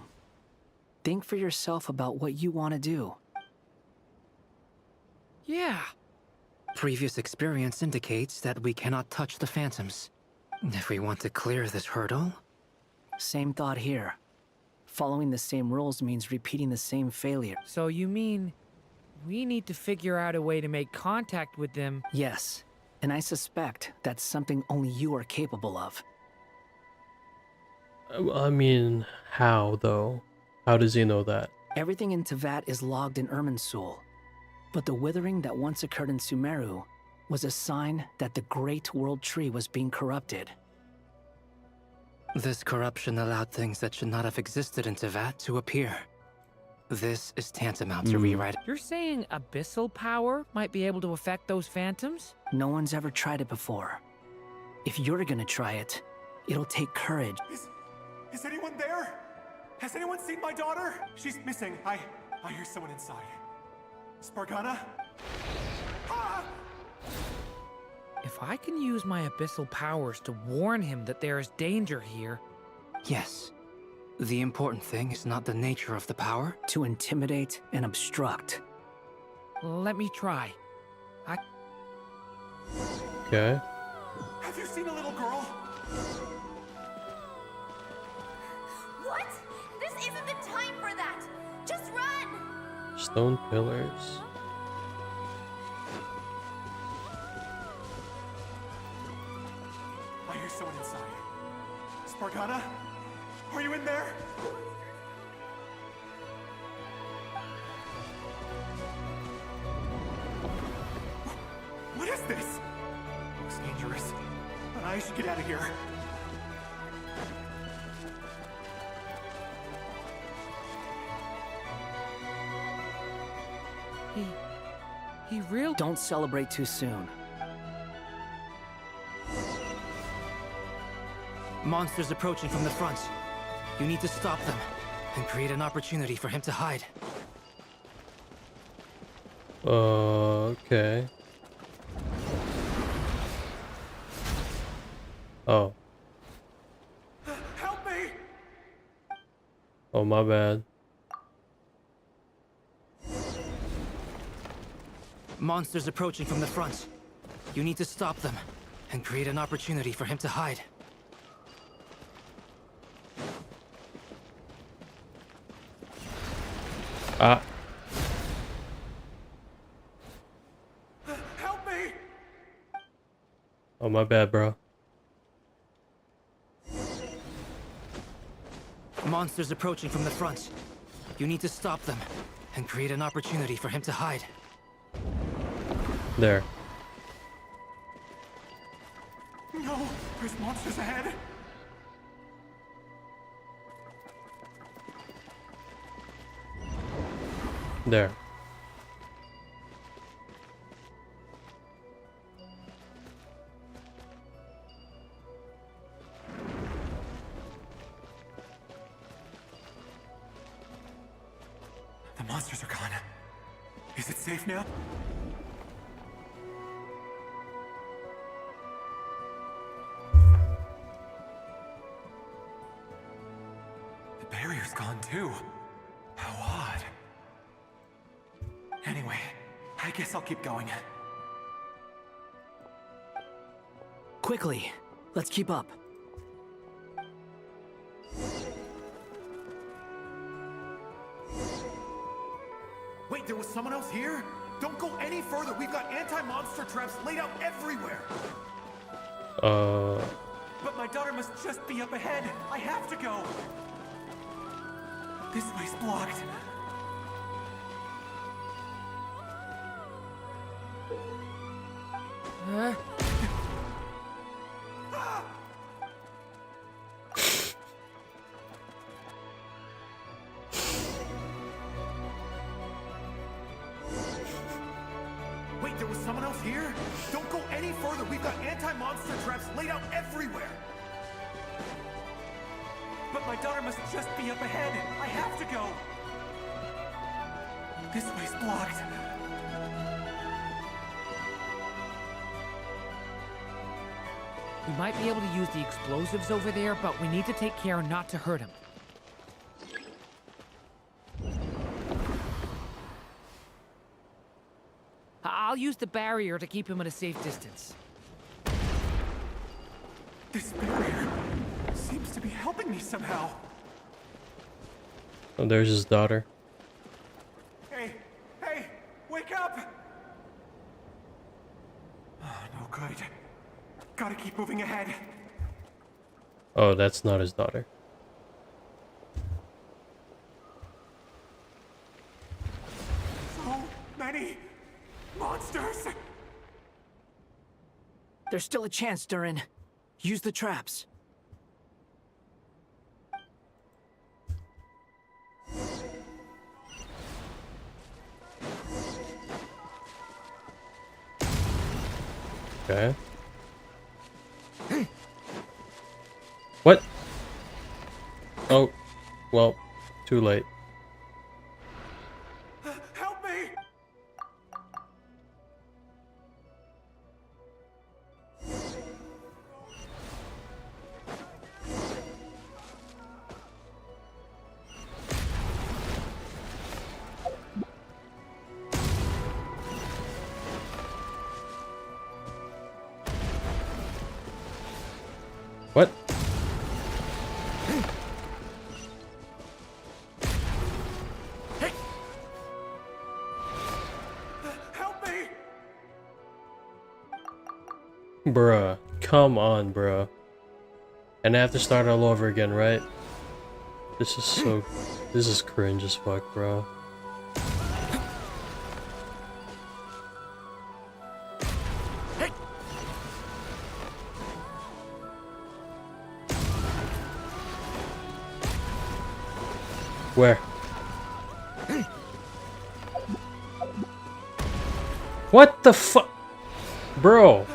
think for yourself about what you want to do.
Yeah.
Previous experience indicates that we cannot touch the phantoms. If we want to clear this hurdle...
Same thought here. Following the same rules means repeating the same failure.
So you mean we need to figure out a way to make contact with them?
Yes, and I suspect that's something only you are capable of.
I mean, how though? How does he know that?
Everything in Teyvat is logged in Irminsul. But the withering that once occurred in Sumeru was a sign that the Great World Tree was being corrupted.
This corruption allowed things that should not have existed in Teyvat to appear. This is tantamount to rewrite.
You're saying abyssal power might be able to affect those phantoms?
No one's ever tried it before. If you're gonna try it, it'll take courage.
Is anyone there? Has anyone seen my daughter? She's missing. I hear someone inside. Spargana? Ah!
If I can use my abyssal powers to warn him that there is danger here...
Yes. The important thing is not the nature of the power.
To intimidate and obstruct.
Let me try.
Okay.
Have you seen a little girl?
What? time for that. Just run.
Stone pillars.
I hear someone inside. Spargana? Are you in there? What is this? Looks dangerous. I should get out of here.
He really— Don't celebrate too soon.
Monsters approaching from the front. You need to stop them and create an opportunity for him to hide.
Okay. Oh.
Help me!
Oh, my bad.
Monsters approaching from the front. You need to stop them and create an opportunity for him to hide.
Ah.
Help me!
Oh, my bad, bro.
Monsters approaching from the front. You need to stop them and create an opportunity for him to hide.
There.
No, there's monsters ahead.
There.
The monsters are gone. Is it safe now? The barrier's gone too. How odd. Anyway, I guess I'll keep going.
Quickly, let's keep up.
Wait, there was someone else here? Don't go any further. We've got anti-monster traps laid out everywhere. But my daughter must just be up ahead. I have to go. This way's blocked.
Huh?
Wait, there was someone else here? Don't go any further. We've got anti-monster traps laid out everywhere. But my daughter must just be up ahead. I have to go. This way's blocked.
We might be able to use the explosives over there, but we need to take care not to hurt him. I'll use the barrier to keep him at a safe distance.
This barrier seems to be helping me somehow.
Oh, there's his daughter.
Hey, hey, wake up! Oh, no good. Gotta keep moving ahead.
Oh, that's not his daughter.
So many monsters!
There's still a chance, Durin. Use the traps.
Okay. What? Oh, well, too late.
Help me!
What? Bruh, come on, bruh. And I have to start all over again, right? This is cringe as fuck, bro. Where? What the fuck? Bro.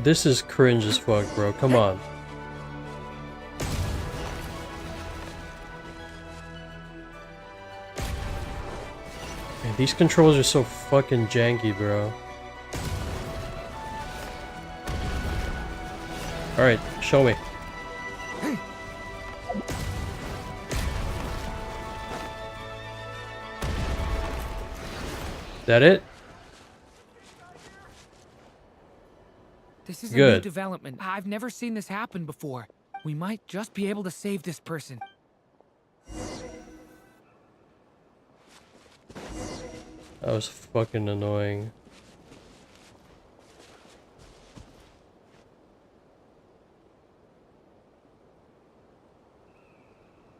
This is cringe as fuck, bro. Come on. Man, these controls are so fucking janky, bro. Alright, show me. That it?
This is a new
Good.
development. I've never seen this happen before. We might just be able to save this person.
That was fucking annoying.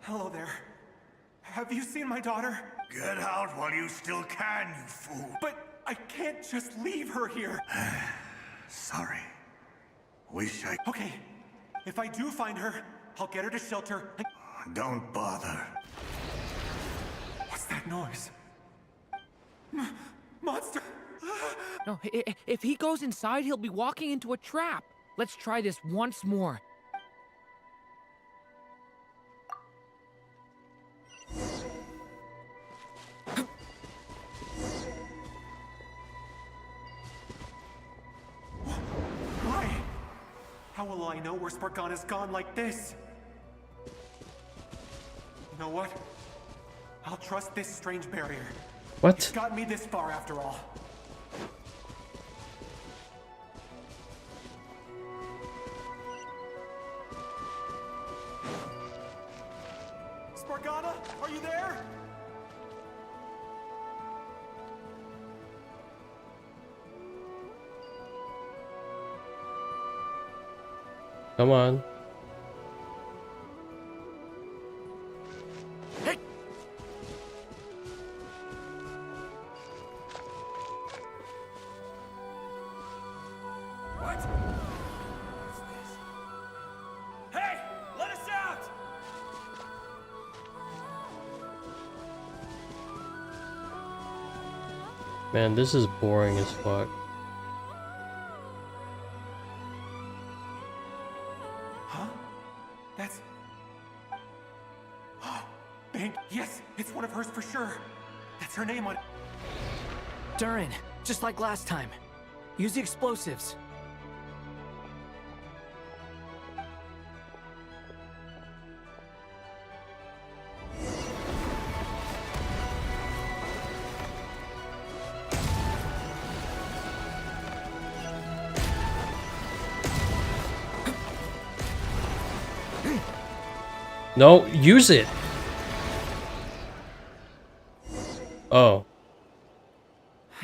Hello there. Have you seen my daughter?
Get out while you still can, you fool.
But I can't just leave her here.
Sorry. Wish I...
Okay, if I do find her, I'll get her to shelter.
Don't bother.
What's that noise? Monster!
No, if he goes inside, he'll be walking into a trap. Let's try this once more.
Why? How will I know where Spargana's gone like this? You know what? I'll trust this strange barrier.
What?
It's got me this far after all. Spargana, are you there?
Come on.
Hey, let us out!
Man, this is boring as fuck.
Huh? That's... Bang! Yes, it's one of hers for sure. That's her name on...
Durin, just like last time. Use the explosives.
No, use it. Oh.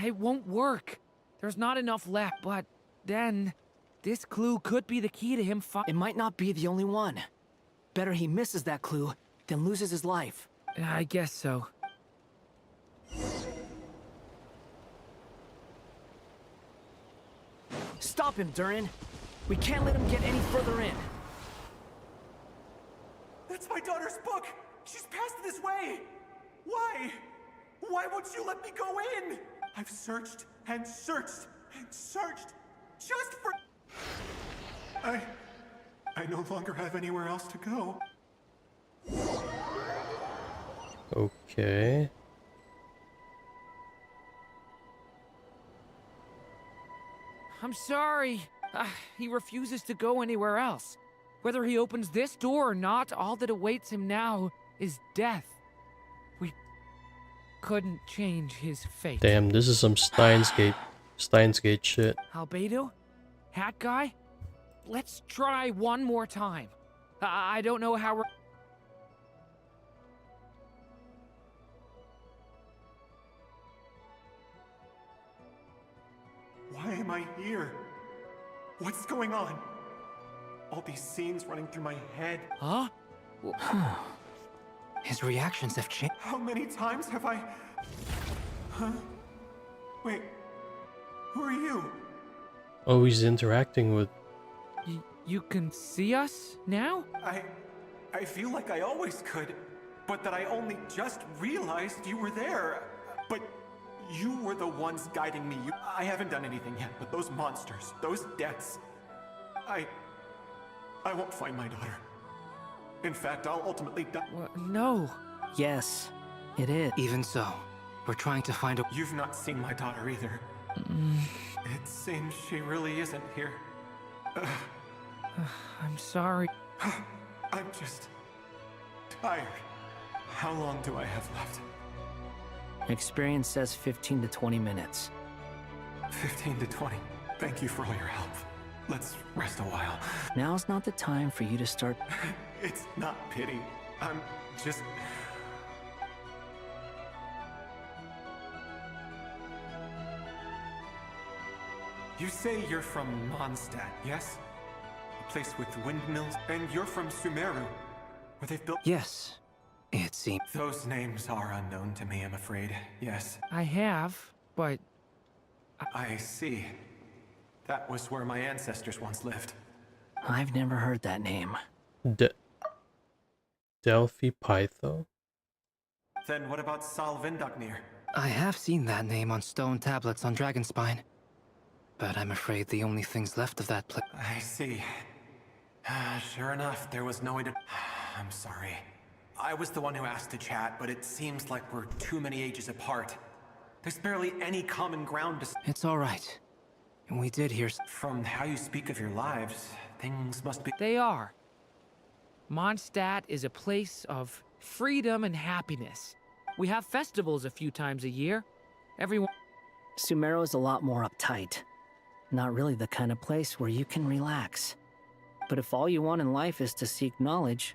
It won't work. There's not enough left, but then this clue could be the key to him
It might not be the only one. Better he misses that clue than loses his life.
I guess so.
Stop him, Durin. We can't let him get any further in.
That's my daughter's book! She's passed this way! Why? Why won't you let me go in? I've searched and searched and searched just for... I no longer have anywhere else to go.
Okay.
I'm sorry. He refuses to go anywhere else. Whether he opens this door or not, all that awaits him now is death. We couldn't change his fate.
Damn, this is some Steins Gate shit.
Albedo? Hat guy? Let's try one more time. I don't know how we're...
am I here? What's going on? All these scenes running through my head.
Huh?
His reactions have changed.
How many times have I... Huh? Wait, who are you?
Oh, he's interacting with...
You can see us now?
I feel like I always could, but that I only just realized you were there. But you were the ones guiding me. I haven't done anything yet, but those monsters, those deaths... I won't find my daughter. In fact, I'll ultimately die.
No.
Yes, it is.
Even so, we're trying to find a...
You've not seen my daughter either. It seems she really isn't here.
I'm sorry.
I'm just... tired. How long do I have left?
Experience says 15 to 20 minutes.
15 to 20. Thank you for all your help. Let's rest a while.
Now's not the time for you to start...
It's not pity. I'm just... You say you're from Mondstadt, yes? A place with windmills? And you're from Sumeru, where they've built...
Yes, it seems...
Those names are unknown to me, I'm afraid. Yes.
I have, but...
I see. That was where my ancestors once lived.
I've never heard that name.
Delphi Pytho?
Then what about Salvindagnir?
I have seen that name on stone tablets on Dragonspine. But I'm afraid the only things left of that place...
I see. Sure enough, there was no way to... I'm sorry. I was the one who asked to chat, but it seems like we're too many ages apart. There's barely any common ground to...
It's all right. We did hear...
From how you speak of your lives, things must be...
They are. Mondstadt is a place of freedom and happiness. We have festivals a few times a year. Everyone...
Sumeru is a lot more uptight. Not really the kind of place where you can relax. But if all you want in life is to seek knowledge...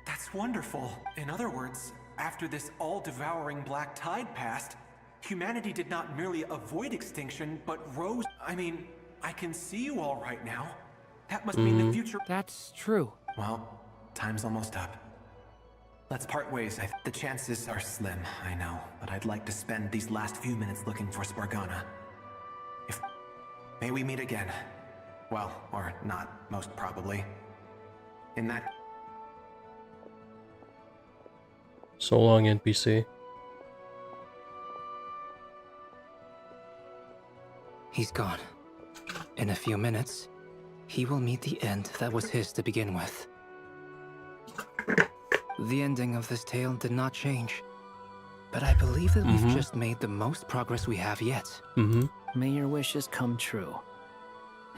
That's wonderful. In other words, after this all-devouring black tide passed, humanity did not merely avoid extinction, but rose... I mean, I can see you all right now. That must mean the future...
That's true.
Well, time's almost up. Let's part ways. The chances are slim, I know, but I'd like to spend these last few minutes looking for Spargana. If... May we meet again. Well, or not, most probably. In that...
So long, NPC.
He's gone. In a few minutes, he will meet the end that was his to begin with. The ending of this tale did not change, but I believe that we've just made the most progress we have yet.
May your wishes come true.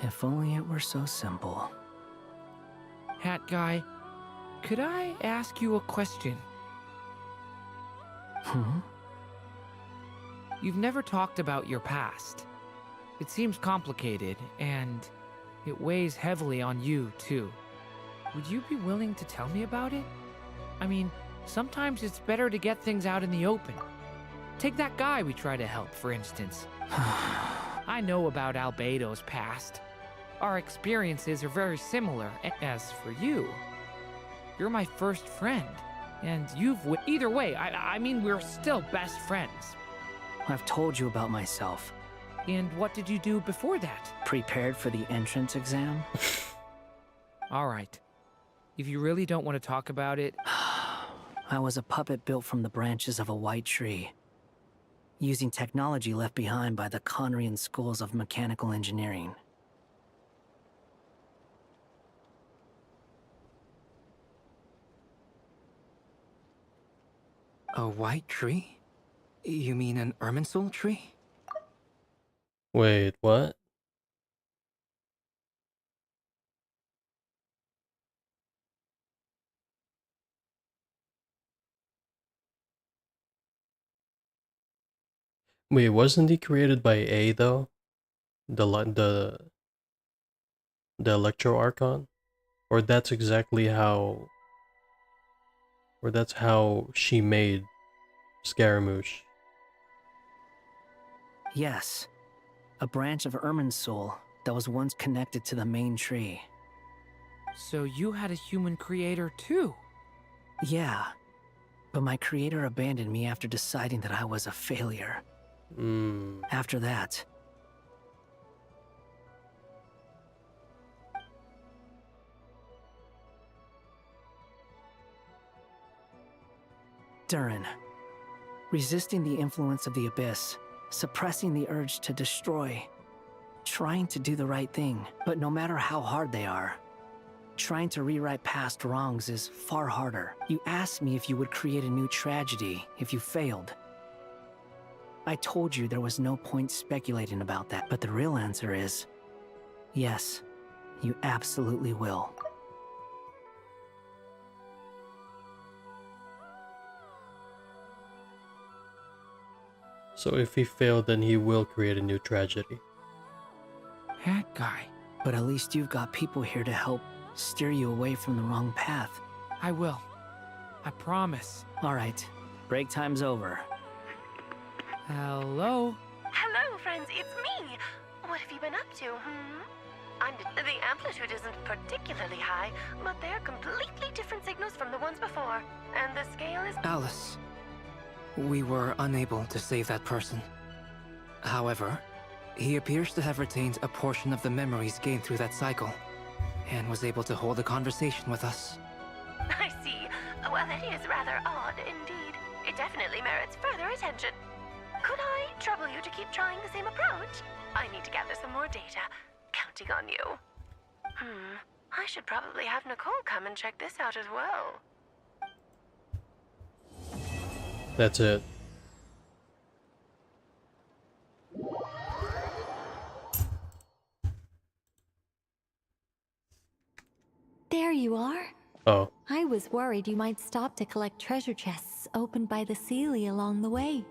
If only it were so simple.
Hat guy, could I ask you a question? You've never talked about your past. It seems complicated, and it weighs heavily on you, too. Would you be willing to tell me about it? I mean, sometimes it's better to get things out in the open. Take that guy we try to help, for instance. I know about Albedo's past. Our experiences are very similar. As for you, you're my first friend. And either way, I mean, we're still best friends.
I've told you about myself.
And what did you do before that?
Prepared for the entrance exam?
All right. If you really don't want to talk about it...
I was a puppet built from the branches of a white tree, using technology left behind by the Conrian schools of mechanical engineering.
A white tree? You mean an Irminsul tree?
Wait, what? Wait, wasn't he created by A though? The Electro Archon? Or that's exactly how... Or that's how she made Scaramouche?
Yes. A branch of Ermin's soul that was once connected to the main tree.
So you had a human creator too?
Yeah. But my creator abandoned me after deciding that I was a failure. After that... Durin. Resisting the influence of the Abyss, suppressing the urge to destroy, trying to do the right thing, but no matter how hard they are, trying to rewrite past wrongs is far harder. You asked me if you would create a new tragedy if you failed. I told you there was no point speculating about that, but the real answer is, yes, you absolutely will.
So if he failed, then he will create a new tragedy.
That guy.
But at least you've got people here to help steer you away from the wrong path.
I will. I promise.
All right. Break time's over.
Hello?
Hello, friends, it's me. What have you been up to, The amplitude isn't particularly high, but they're completely different signals from the ones before. And the scale is...
Alice. We were unable to save that person. However, he appears to have retained a portion of the memories gained through that cycle, and was able to hold a conversation with us.
I see. Well, it is rather odd indeed. It definitely merits further attention. Could I trouble you to keep trying the same approach? I need to gather some more data. Counting on you. I should probably have Nicole come and check this out as well.
That's it.
There you are.
Oh.
I was worried you might stop to collect treasure chests opened by the Seelie along the way.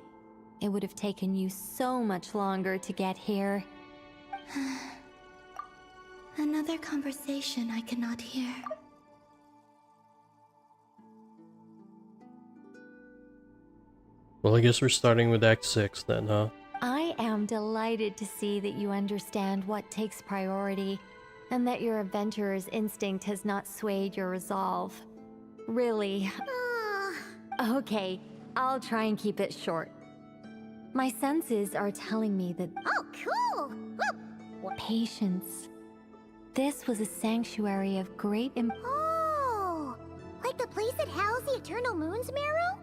It would have taken you so much longer to get here.
Another conversation I cannot hear.
Well, I guess we're starting with Act 6 then, huh?
I am delighted to see that you understand what takes priority, and that your adventurer's instinct has not swayed your resolve. Really. Okay, I'll try and keep it short. My senses are telling me that...
Oh, cool!
Patience. This was a sanctuary of great
Oh! Like the place that housed the Eternal Moon's marrow?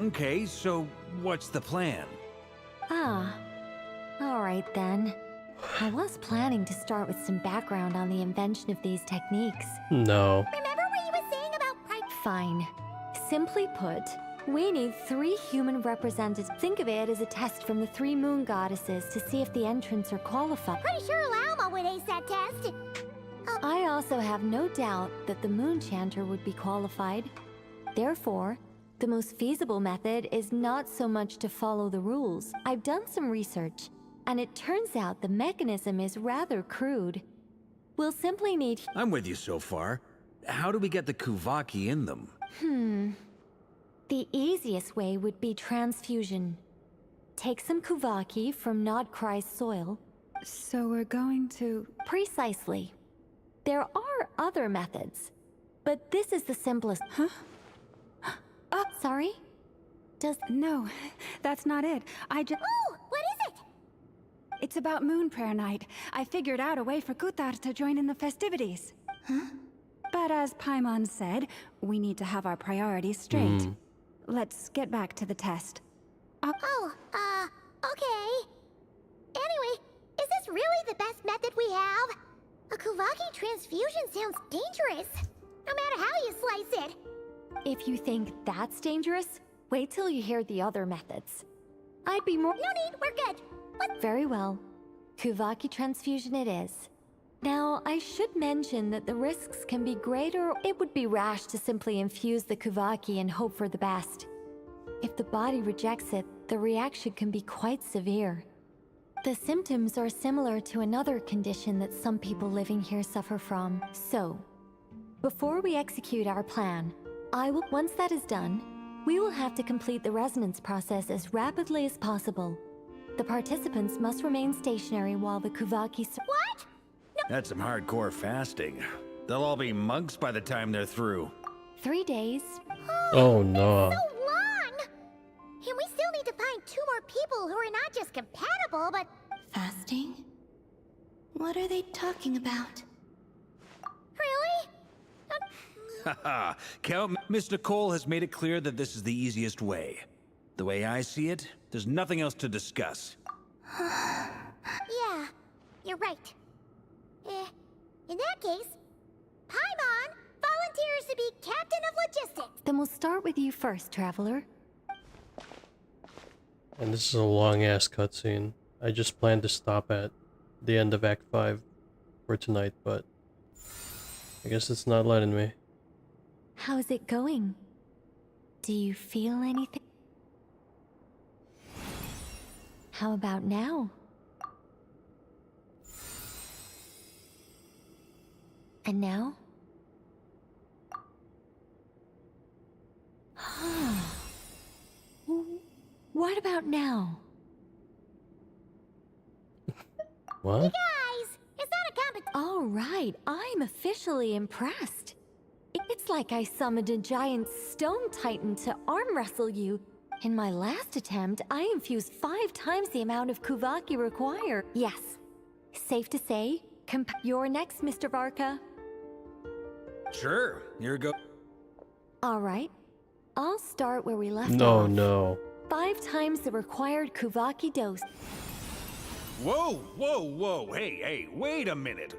Okay, so what's the plan?
Alright then. I was planning to start with some background on the invention of these techniques.
No.
Remember what you were saying about
Fine. Simply put, we need 3 human representatives. Think of it as a test from the 3 moon goddesses to see if the entrants are qualified.
Pretty sure Lauma would ace that test.
I also have no doubt that the moon chanter would be qualified. Therefore, the most feasible method is not so much to follow the rules. I've done some research, and it turns out the mechanism is rather crude. We'll simply need...
I'm with you so far. How do we get the Kuvaki in them?
The easiest way would be transfusion. Take some Kuvaki from Nodcry's soil.
So we're going to...
Precisely. There are other methods, but this is the simplest. Oh, sorry?
No, that's not it. I just...
Oh, what is it?
It's about Moon Prayer Night. I figured out a way for Kuthar to join in the festivities. But as Paimon said, we need to have our priorities straight. Let's get back to the test.
Okay. Anyway, is this really the best method we have? A Kuvaki transfusion sounds dangerous, no matter how you slice it.
If you think that's dangerous, wait till you hear the other methods. I'd be more...
No need, we're good.
Very well. Kuvaki transfusion it is. Now, I should mention that the risks can be greater. It would be rash to simply infuse the Kuvaki and hope for the best. If the body rejects it, the reaction can be quite severe. The symptoms are similar to another condition that some people living here suffer from. So, before we execute our plan, once that is done, We will have to complete the resonance process as rapidly as possible. The participants must remain stationary while the Kuvaki...
What?
That's some hardcore fasting. They'll all be monks by the time they're through.
3 days.
Oh no.
So long! And we still need to find 2 more people who are not just compatible, but...
Fasting? What are they talking about?
Really?
Haha, Count Miss Nicole has made it clear that this is the easiest way. The way I see it, there's nothing else to discuss.
Yeah, you're right. In that case, Paimon volunteers to be captain of logistics.
Then we'll start with you first, Traveler.
And this is a long ass cutscene. I just planned to stop at the end of Act 5 for tonight, but I guess it's not letting me.
How's it going? Do you feel anything? How about now? And now? What about now?
What?
Hey guys, it's not a competition.
All right, I'm officially impressed. It's like I summoned a giant stone titan to arm wrestle you. In my last attempt, I infused 5 times the amount of Kuvaki required. Yes, safe to say, you're next, Mr. Varka.
Sure, here go.
All right, I'll start where we left
No,
off.
no.
5 times the required Kuvaki dose.
Whoa, whoa, whoa, hey, wait a minute.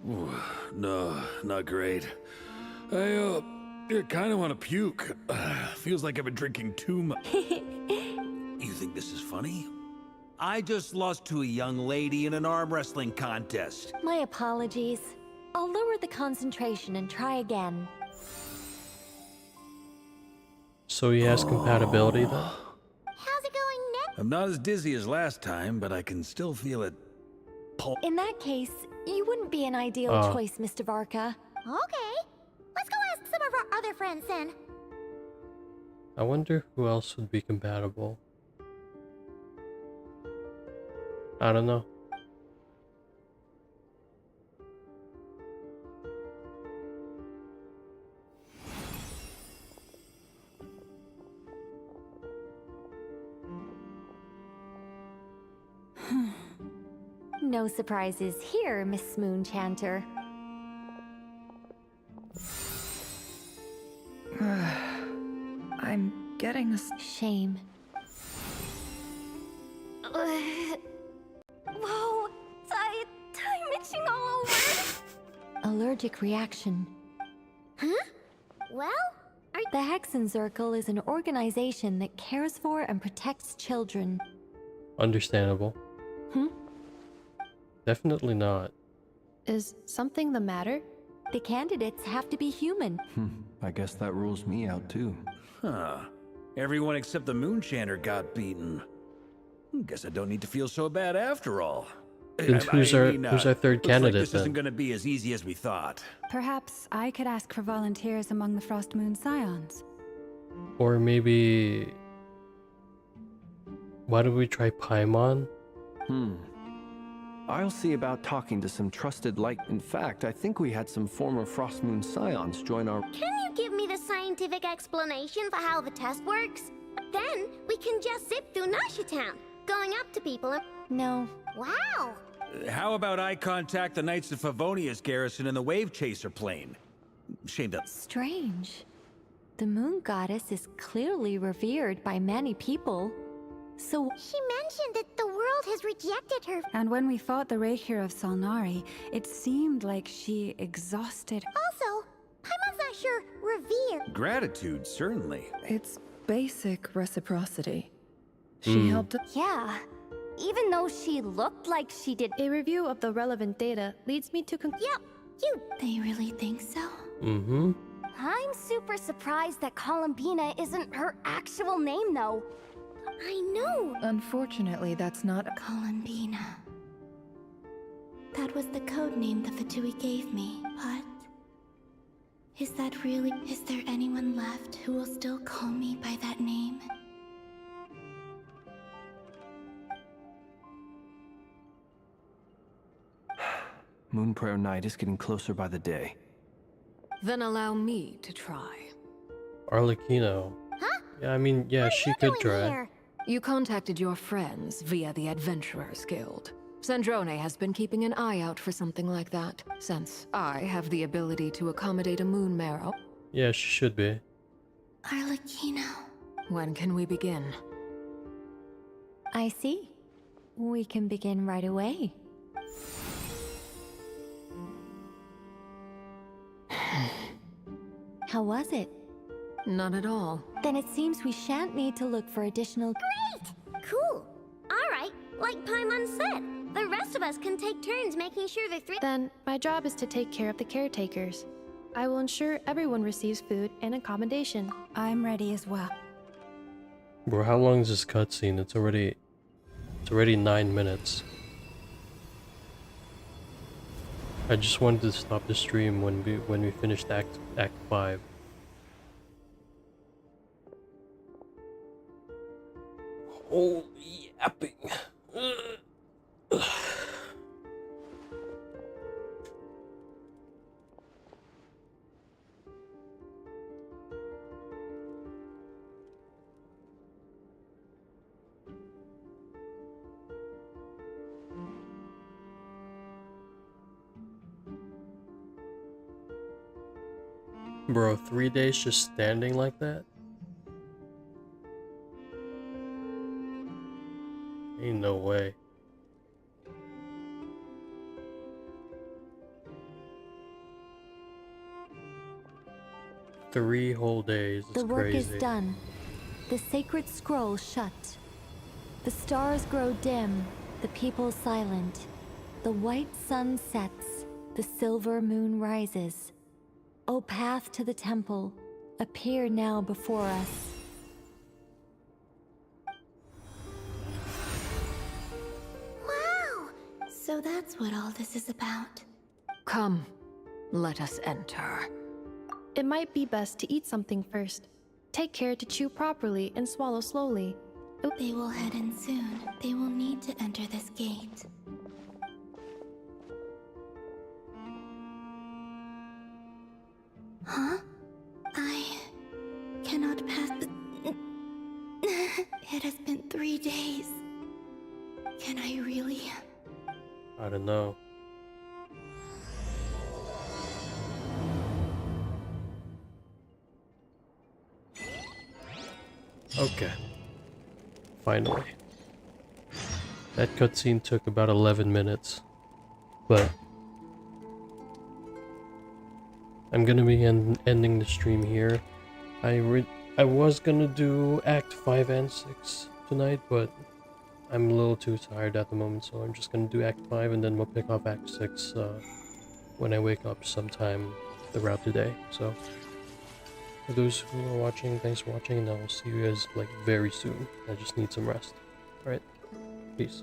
Ooh, no, not great. I kind of want to puke. Feels like I've been drinking too much. You think this is funny? I just lost to a young lady in an arm wrestling contest.
My apologies. I'll lower the concentration and try again.
So he has compatibility then?
How's it going next?
I'm not as dizzy as last time, but I can still feel it.
In that case, you wouldn't be an ideal choice, Mr. Varka.
Okay, let's go ask some of our other friends then.
I wonder who else would be compatible. I don't know.
No surprises here, Miss Moonchanter.
I'm getting a
shame. Whoa, I'm itching all over. Allergic reaction.
Huh? Well,
the Hexenzirkel is an organization that cares for and protects children.
Understandable. Definitely not.
Is something the matter?
The candidates have to be human.
I guess that rules me out too.
Huh. Everyone except the Moonchanter got beaten. Guess I don't need to feel so bad after all.
Then who's our third
looks
candidate
like this
then?
isn't going to be as easy as we thought.
Perhaps I could ask for volunteers among the Frost Moon Scions.
Or maybe... Why don't we try Paimon?
I'll see about talking to some trusted In fact, I think we had some former Frost Moon Scions join our...
can you give me the scientific explanation for how the test works? Then we can just zip through Nasha Town, going up to people and...
No.
Wow!
How about I contact the Knights of Favonia's garrison in the Wave Chaser plane? Shame that...
Strange. The moon goddess is clearly revered by many people. So...
She mentioned that the world has rejected her.
And when we fought the Reikir of Solnari, it seemed like she exhausted...
Also, Paimon's not sure revered.
Gratitude, certainly.
It's basic reciprocity. She helped us.
Yeah. Even though she looked like she did.
A review of the relevant data leads me to
Yep, you...
They really think so?
Mm-hmm.
I'm super surprised that Columbina isn't her actual name, though.
I know.
Unfortunately, that's not...
Columbina. That was the code name the Fatui gave me, but... Is that really? Is there anyone left who will still call me by that name?
Moon Prayer Night is getting closer by the day.
Then allow me to try.
Arlecchino.
Huh?
Yeah, I mean, yeah, she could try.
Here?
You contacted your friends via the Adventurers Guild. Sandrone has been keeping an eye out for something like that, since I have the ability to accommodate a moon marrow.
Yeah, she should be.
Arlecchino.
When can we begin?
I see. We can begin right away. How was it?
Not at all.
Then it seems we shan't need to look for additional...
Great! Cool. Alright, like Paimon said, the rest of us can take turns making sure the three...
Then, my job is to take care of the caretakers. I will ensure everyone receives food and accommodation.
I'm ready as well.
Bro, how long is this cutscene? It's already 9 minutes. I just wanted to stop the stream when we finished Act 5. Holy yapping. Bro, 3 days just standing like that? Ain't no way. Three whole days. It's
The work
crazy.
is done. The sacred scroll shut. The stars grow dim, the people silent. The white sun sets, the silver moon rises. O path to the temple, appear now before us.
Wow!
So that's what all this is about.
Come, let us enter.
It might be best to eat something first. Take care to chew properly and swallow slowly.
They will head in soon. They will need to enter this gate. Huh? I cannot pass. It has been 3 days. Can I really?
I don't know. Okay. Finally. That cutscene took about 11 minutes. But I'm gonna be ending the stream here. I was gonna do Act 5 and 6 tonight, but I'm a little too tired at the moment, so I'm just gonna do Act 5 and then we'll pick up Act 6 when I wake up sometime throughout the day. So for those who are watching, thanks for watching, and I'll see you guys like very soon. I just need some rest. Alright, peace.